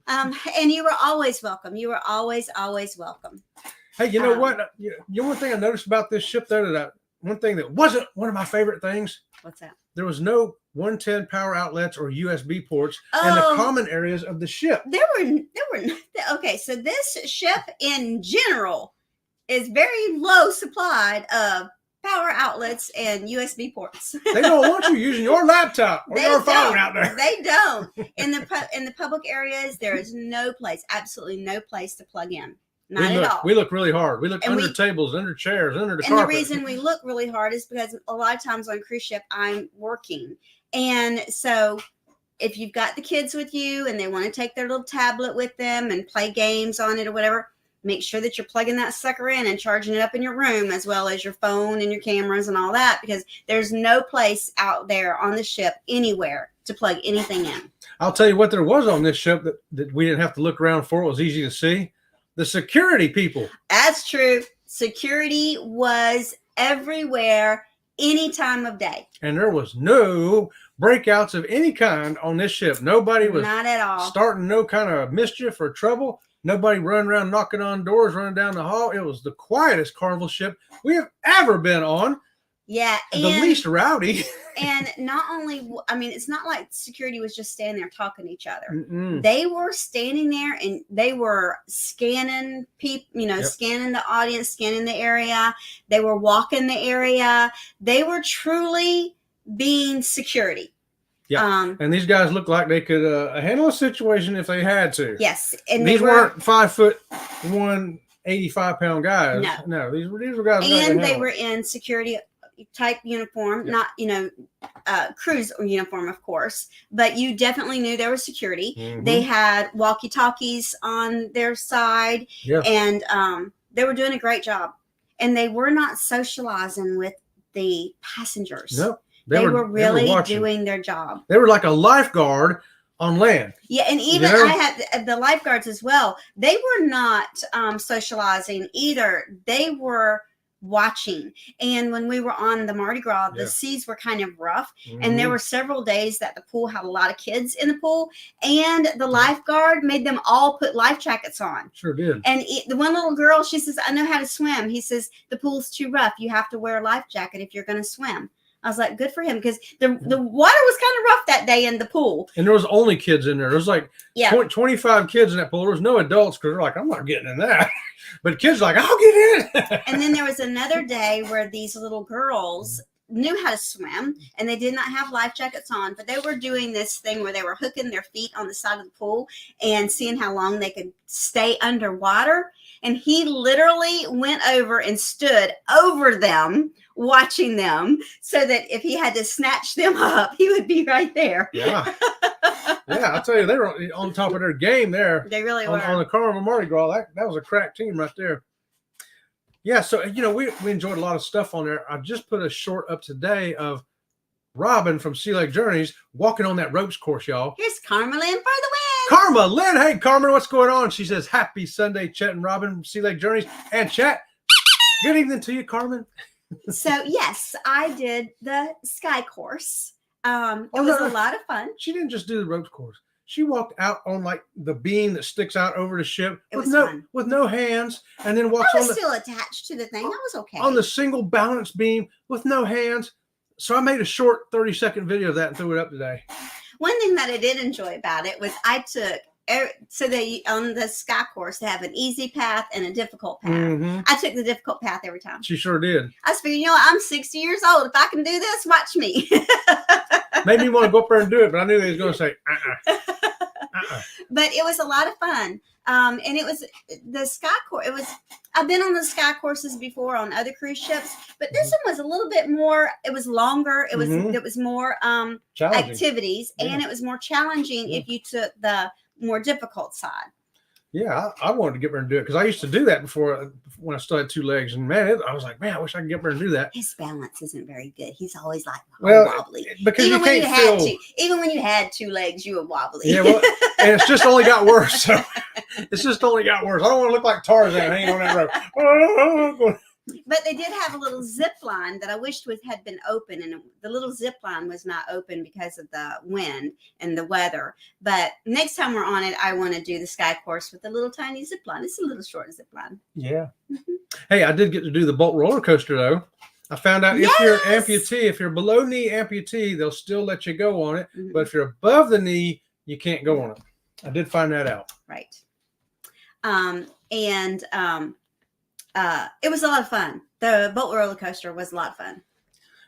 And you were always welcome. You were always welcome. Hey, you know what? You know one thing I noticed about this ship there, one thing that wasn't one of my favorite things? What's that? There was no 110 power outlets or USB ports in the common areas of the ship. There were okay, so this ship in general is very low supplied of power outlets and USB ports. They don't want you using your laptop or your phone out there. They don't. In the public areas, there is no place, absolutely no place to plug in. Not at all. We look really hard. We look under tables, under chairs, under the carpet. And the reason we look really hard is because a lot of times on a cruise ship, I'm working. And so if you've got the kids with you and they want to take their little tablet with them and play games on it or whatever, make sure that you're plugging that sucker in and charging it up in your room as well as your phone and your cameras and all that, because there's no place out there on the ship anywhere to plug anything in. I'll tell you what there was on this ship that we didn't have to look around for. It was easy to see. The security people. That's true. Security was everywhere, any time of day. And there was no breakouts of any kind on this ship. Nobody was not at all starting no kind of mischief or trouble. Nobody running around knocking on doors, running down the hall. It was the quietest Carnival ship we have ever been on. Yeah. And the least rowdy. And not only, I mean, it's not like security was just standing there talking to each other. Mm-mm. They were standing there and they were scanning people, scanning the audience, scanning the area. They were walking the area. They were truly being security. Yeah. And these guys looked like they could handle a situation if they had to. Yes. And these weren't 5'1", 85-pound guys. No, these were guys. And they were in security type uniform, not cruise uniform, of course, but you definitely knew there was security. Mm-hmm. They had walkie-talkies on their side, and they were doing a great job. And they were not socializing with the passengers. Nope. They were really doing their job. They were like a lifeguard on land. Yeah, and even I had the lifeguards as well. They were not socializing either. They were watching. And when we were on the Mardi Gras, the seas were kind of rough, and there were several days that the pool had a lot of kids in the pool, and the lifeguard made them all put life jackets on. Sure did. And the one little girl, she says, I know how to swim. He says, the pool's too rough. You have to wear a life jacket if you're going to swim. I was like, good for him, because the water was kind of rough that day in the pool. And there was only kids in there. There was like 25 kids in that pool. There was no adults because they're like, I'm not getting in that. But kids are like, I'll get in. And then there was another day where these little girls knew how to swim, and they did not have life jackets on, but they were doing this thing where they were hooking their feet on the side of the pool and seeing how long they could stay underwater. And he literally went over and stood over them, watching them, so that if he had to snatch them up, he would be right there. Yeah. Yeah, I'll tell you, they were on top of their game there. They really were. On the Carnival Mardi Gras, that was a crack team right there. Yeah, so, we enjoyed a lot of stuff on there. I just put a short up today of Robin from Sea Lake Journeys walking on that ropes course, y'all. Here's Karma Lynn for the win. Karma Lynn, hey, Carmen, what's going on? She says, happy Sunday, Chet and Robin from Sea Lake Journeys. And Chet, good evening to you, Carmen. So, yes, I did the sky course. It was a lot of fun. She didn't just do the ropes course. She walked out on like the beam that sticks out over the ship It with was no fun. with no hands, and then walks I on was the still attached to the thing. That was okay. on the single balance beam with no hands. So I made a short 30-second video of that and threw it up today. One thing that I did enjoy about it was I took, so they on the sky course they have an easy path and a difficult path. Mm-hmm. I took the difficult path every time. She sure did. I was figuring, I'm 60 years old. If I can do this, watch me. Made me want to go up there and do it, but I knew they was going to say, But it was a lot of fun. And it was the sky course. I've been on the sky courses before on other cruise ships, but this one was a little bit more. It was longer. It was more activities, and it was more challenging if you took the more difficult side. Yeah, I wanted to get there and do it because I used to do that before when I still had 2 legs, and man, I was like, man, I wish I could get there and do that. His balance isn't very good. He's always like wobbly because even you when can't feel. Even when you had 2 legs, you were wobbly. Yeah, well, and it's just only got worse. So it's just only got worse. I don't want to look like Tarzan hanging on that rope. But they did have a little zip line that I wished had been open, and the little zip line was not open because of the wind and the weather. But next time we're on it, I want to do the sky course with a little tiny zip line. It's a little short zip line. Yeah. Hey, I did get to do the Bolt roller coaster though. I found out if you're an amputee, if you're below knee amputee, they'll still let you go on it. But if you're above the knee, you can't go on it. I did find that out. Right. It was a lot of fun. The boat roller coaster was a lot of fun.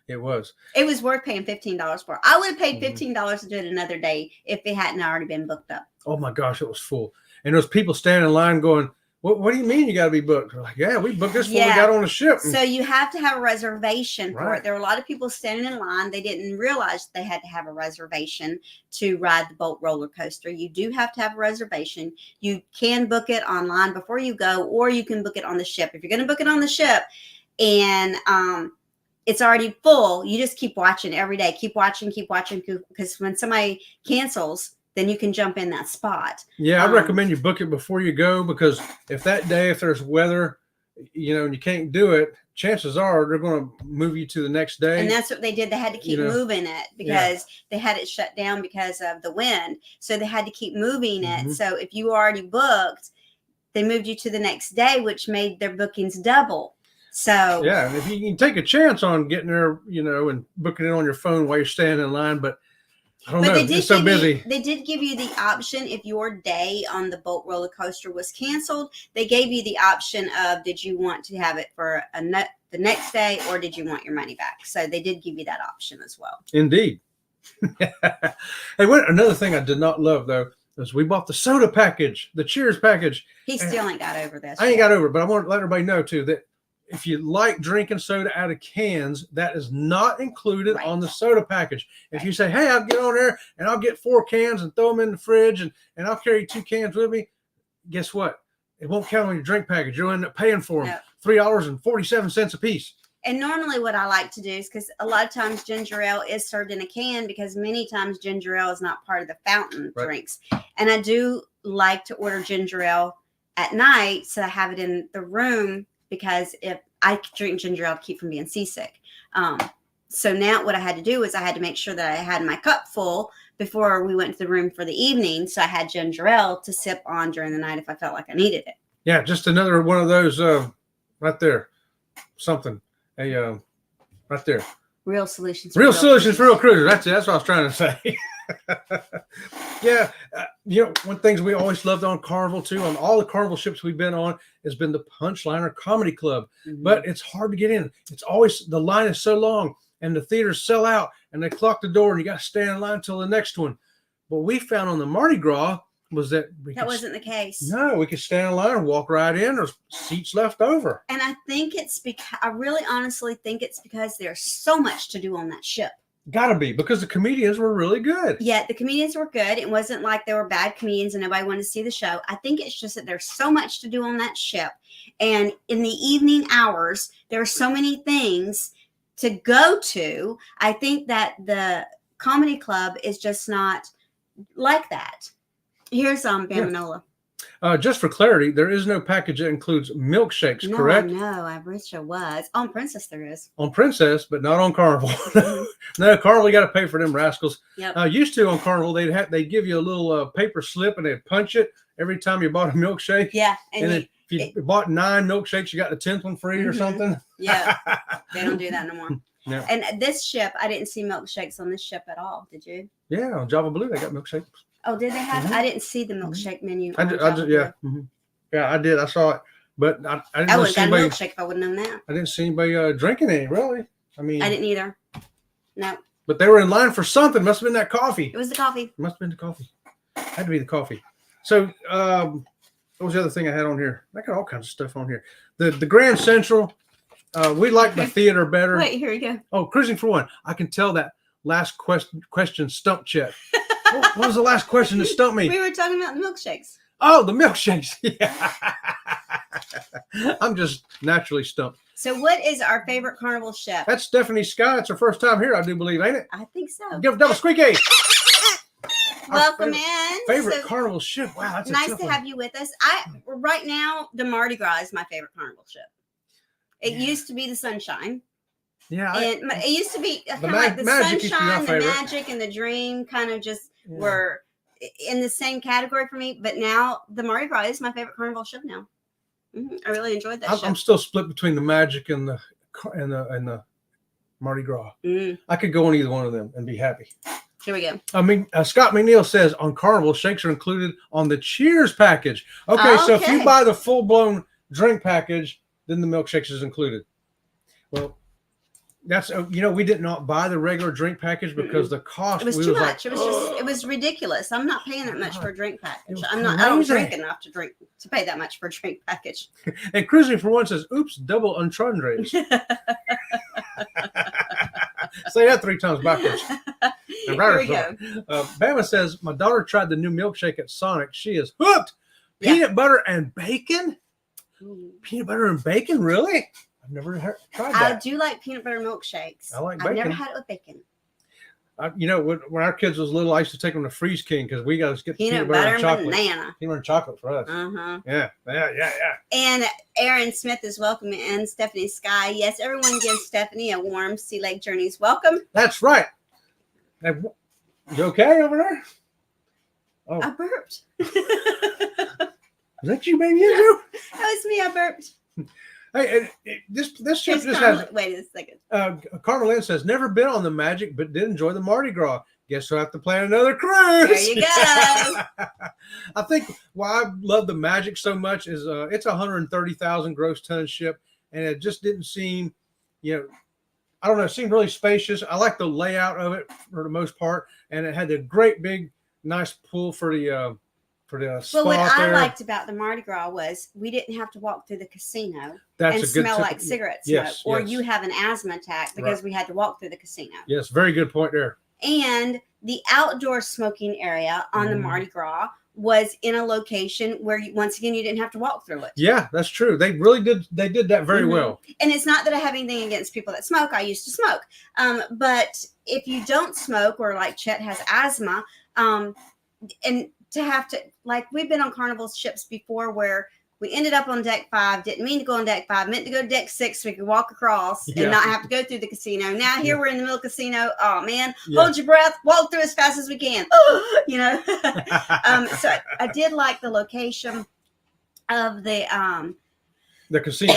It was. It was worth paying $15 for. I would have paid $15 to do it another day if it hadn't already been booked up. Oh my gosh, it was full. And those people standing in line going, what do you mean you got to be booked? They're like, yeah, we booked this when we got on the ship. So you have to have a reservation for it. There were a lot of people standing in line. They didn't realize they had to have a reservation to ride the boat roller coaster. You do have to have a reservation. You can book it online before you go, or you can book it on the ship. If you're going to book it on the ship and it's already full, you just keep watching every day. Keep watching, because when somebody cancels, then you can jump in that spot. Yeah, I recommend you book it before you go, because if that day, if there's weather, and you can't do it, chances are they're going to move you to the next day. And that's what they did. They had to keep moving it because they had it shut down because of the wind. So they had to keep moving it. So if you already booked, they moved you to the next day, which made their bookings double. So yeah, and if you can take a chance on getting there, and booking it on your phone while you're standing in line, but I don't know. It's so busy. They did give you the option if your day on the boat roller coaster was canceled. They gave you the option of, did you want to have it for the next day, or did you want your money back? So they did give you that option as well. Indeed. Hey, another thing I did not love though is we bought the soda package, the Cheers package. He still ain't got over this. I ain't got over it, but I want to let everybody know too that if you like drinking soda out of cans, that is not included on the soda package. If you say, hey, I'll get on there and I'll get 4 cans and throw them in the fridge and I'll carry 2 cans with me, guess what? It won't count on your drink package. You'll end up paying for them $3.47 a piece. And normally what I like to do is, because a lot of times ginger ale is served in a can, because many times ginger ale is not part of the fountain drinks. And I do like to order ginger ale at night so I have it in the room, because if I drink ginger ale to keep from being seasick. So now what I had to do is I had to make sure that I had my cup full before we went to the room for the evening. So I had ginger ale to sip on during the night if I felt like I needed it. Yeah, just another one of those right there. Something. Right there. Real solutions. Real solutions for real cruisers. That's it. That's what I was trying to say. Yeah, one things we always loved on Carnival too, on all the Carnival ships we've been on, has been the Punchliner Comedy Club. But it's hard to get in. It's always, the line is so long and the theaters sell out and they clock the door and you got to stand in line until the next one. What we found on the Mardi Gras was that wasn't the case. No, we could stand in line and walk right in. There's seats left over. And I think it's because, I really honestly think it's because there's so much to do on that ship. Gotta be, because the comedians were really good. Yeah, the comedians were good. It wasn't like they were bad comedians and nobody wanted to see the show. I think it's just that there's so much to do on that ship. And in the evening hours, there are so many things to go to. I think that the comedy club is just not like that. Here's Bam Manola. Just for clarity, there is no package that includes milkshakes, No, correct? No, I wish there was. On Princess there is. On Princess, but not on Carnival. Mhm. No, Carnival, you got to pay for them rascals. Yep. Used to on Carnival, they'd give you a little paper slip and they'd punch it every time you bought a milkshake. Yeah. And if you bought 9 milkshakes, you got the 10th one free or something. Yeah. They don't do that no more. No. And this ship, I didn't see milkshakes on this ship at all. Did you? Yeah, on Java Blue, they got milkshakes. Oh, did they have? Mhm. I didn't see the milkshake menu. I on just, Java Blue. yeah. Mhm. Yeah, I did. I saw it. But I didn't I really would see have got a anybody, milkshake if I would have known that. I didn't see anybody drinking any, really. I mean, I didn't either. No, but they were in line for something. Must have been that coffee. it was the coffee. Must have been the coffee. Had to be the coffee. So, what was the other thing I had on here? I got all kinds of stuff on here. The Grand Central. We like the theater better. Wait, here we go. Oh, cruising for one. I can tell that last question stumped Chet. What was the last question that stumped me? We were talking about the milkshakes. Oh, the milkshakes. Yeah. I'm just naturally stumped. So, what is our favorite Carnival ship? That's Stephanie Sky. It's her first time here, I do believe, ain't it? I think so. Give double squeaky. Welcome in. Favorite So, Carnival ship. Wow, that's nice a tough to one. have you with us. Right now, the Mardi Gras is my favorite Carnival ship. It used to be the Sunshine. Yeah. And it used to be kind of ma- like the Magic used to be my Sunshine, the favorite. Magic, and the Dream kind of just were in the same category for me. But now the Mardi Gras is my favorite Carnival ship now. I really enjoyed that ship. I'm still split between the Magic and the Mardi Gras. I could go on either one of them and be happy. Here we go. I mean, Scott McNeil says on Carnival, shakes are included on the Cheers package. Okay, so if you Okay. buy the full-blown drink package, then the milkshakes is included. Well, that's we did not buy the regular drink package because the cost It was we too was much. Like, It was just it was ridiculous. I'm not paying that much for a drink package. was I don't crazy. drink enough to pay that much for a drink package. And Cruising for One says, "Oops, double entendres." Say that 3 times backwards. Here we go. Bama says, "My daughter tried the new milkshake at Sonic. She is hooked. Yeah. Peanut butter and bacon. Ooh. Peanut butter and bacon, really? I've never tried I that. do like peanut butter milkshakes. I like I've never bacon. had it with bacon. When our kids was little, I used to take them to Freeze King because we got to get Peanut butter and and chocolate. banana. Peanut butter and chocolate for us. Uh-huh. Yeah. And Aaron Smith is welcoming in Stephanie Sky. Yes, everyone gives Stephanie a warm Sea Lake Journeys welcome. That's right. Hey, you okay over there? Oh, I burped. is that you, baby? You? That was me. I burped. Hey, this ship Here's just Carnival- has. Wait a second. Carmel Lynn says never been on the Magic, but did enjoy the Mardi Gras. Guess we'll have to plan another cruise. There you go. I think why I love the Magic so much is it's a 130,000 gross ton ship, and it just didn't seem, I don't know, it seemed really spacious. I like the layout of it for the most part, and it had a great big, nice pool for the spot Well, what there. I liked about the Mardi Gras was we didn't have to walk through the casino That's and a good smell tip. like cigarette Yes, smoke, or yes. you have an asthma attack because we had to walk through the casino. Yes, very good point there. And the outdoor smoking area on the Mardi Gras was in a location where, once again, you didn't have to walk through it. Yeah, that's true. They really did. They did that very well. And it's not that I have anything against people that smoke. I used to smoke. But if you don't smoke, or like Chet has asthma, and to have to, like, we've been on Carnival ships before where we ended up on deck 5, didn't mean to go on deck 5, meant to go to deck 6 so we could walk across and not have to go through the casino. Now here we're in the middle of the casino. Oh man, hold your breath, walk through as fast as we can. So I did like the location of the casino.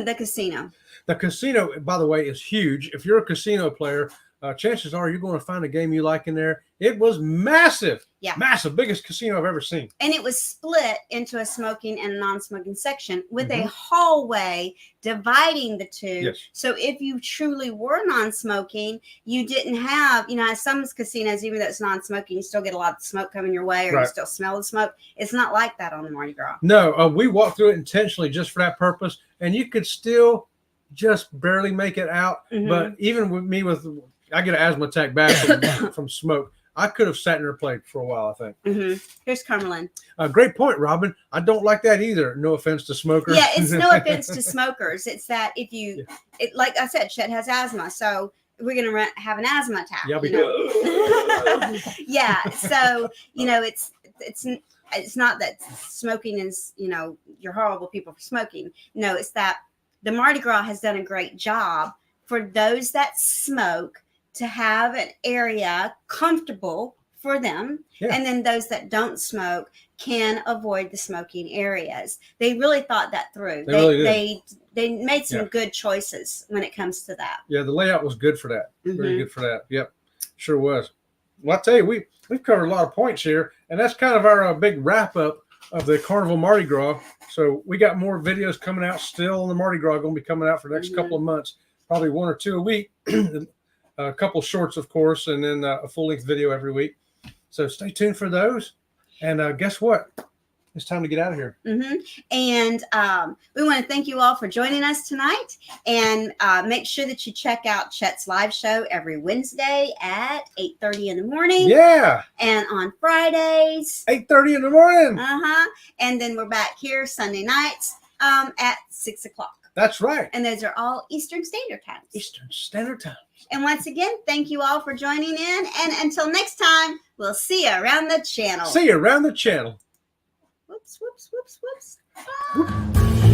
the casino. The casino, by the way, is huge. If you're a casino player, chances are you're going to find a game you like in there. It was massive. Yeah. Massive. Biggest casino I've ever seen. And it was split into a smoking and a non-smoking section with a hallway dividing the two. Yes. So if you truly were non-smoking, you didn't have, some casinos, even though it's non-smoking, you still get a lot of smoke coming your way, or you still smell the smoke. It's not like that on the Mardi Gras. No, we walked through it intentionally just for that purpose, and you could still just barely make it out. But even with me, I get an asthma attack back from smoke. I could have sat in there and played for a while, I think. Here's Carmelin. Great point, Robin. I don't like that either. No offense to smokers. Yeah, it's no offense to smokers. It's that if you, like I said, Chet has asthma, so we're going to have an asthma attack. Yeah, Yeah, so, it's it's not that smoking is, you're horrible people for smoking. No, it's that the Mardi Gras has done a great job for those that smoke to have an area comfortable for them. Yeah. And then those that don't smoke can avoid the smoking areas. They really thought that through. They made some good choices when it comes to that. Yeah, the layout was good for that. Very good for that. Yep, sure was. Well, I tell you, we've covered a lot of points here, and that's kind of our big wrap up of the Carnival Mardi Gras. So we got more videos coming out still on the Mardi Gras, going to be coming out for the next couple of months, probably 1 or 2 a week, a couple shorts, of course, and then a full-length video every week. So stay tuned for those. And guess what? It's time to get out of here. And we want to thank you all for joining us tonight. And make sure that you check out Chet's live show every Wednesday at 8:30 in the morning. Yeah. And on Fridays. 8:30 in the morning. And then we're back here Sunday nights at 6 o'clock. That's right. And those are all Eastern Standard Time. Eastern Standard Time. And once again, thank you all for joining in. And until next time, we'll see you around the channel. See you around the channel. Whoops, whoops, whoops, whoops. Bye.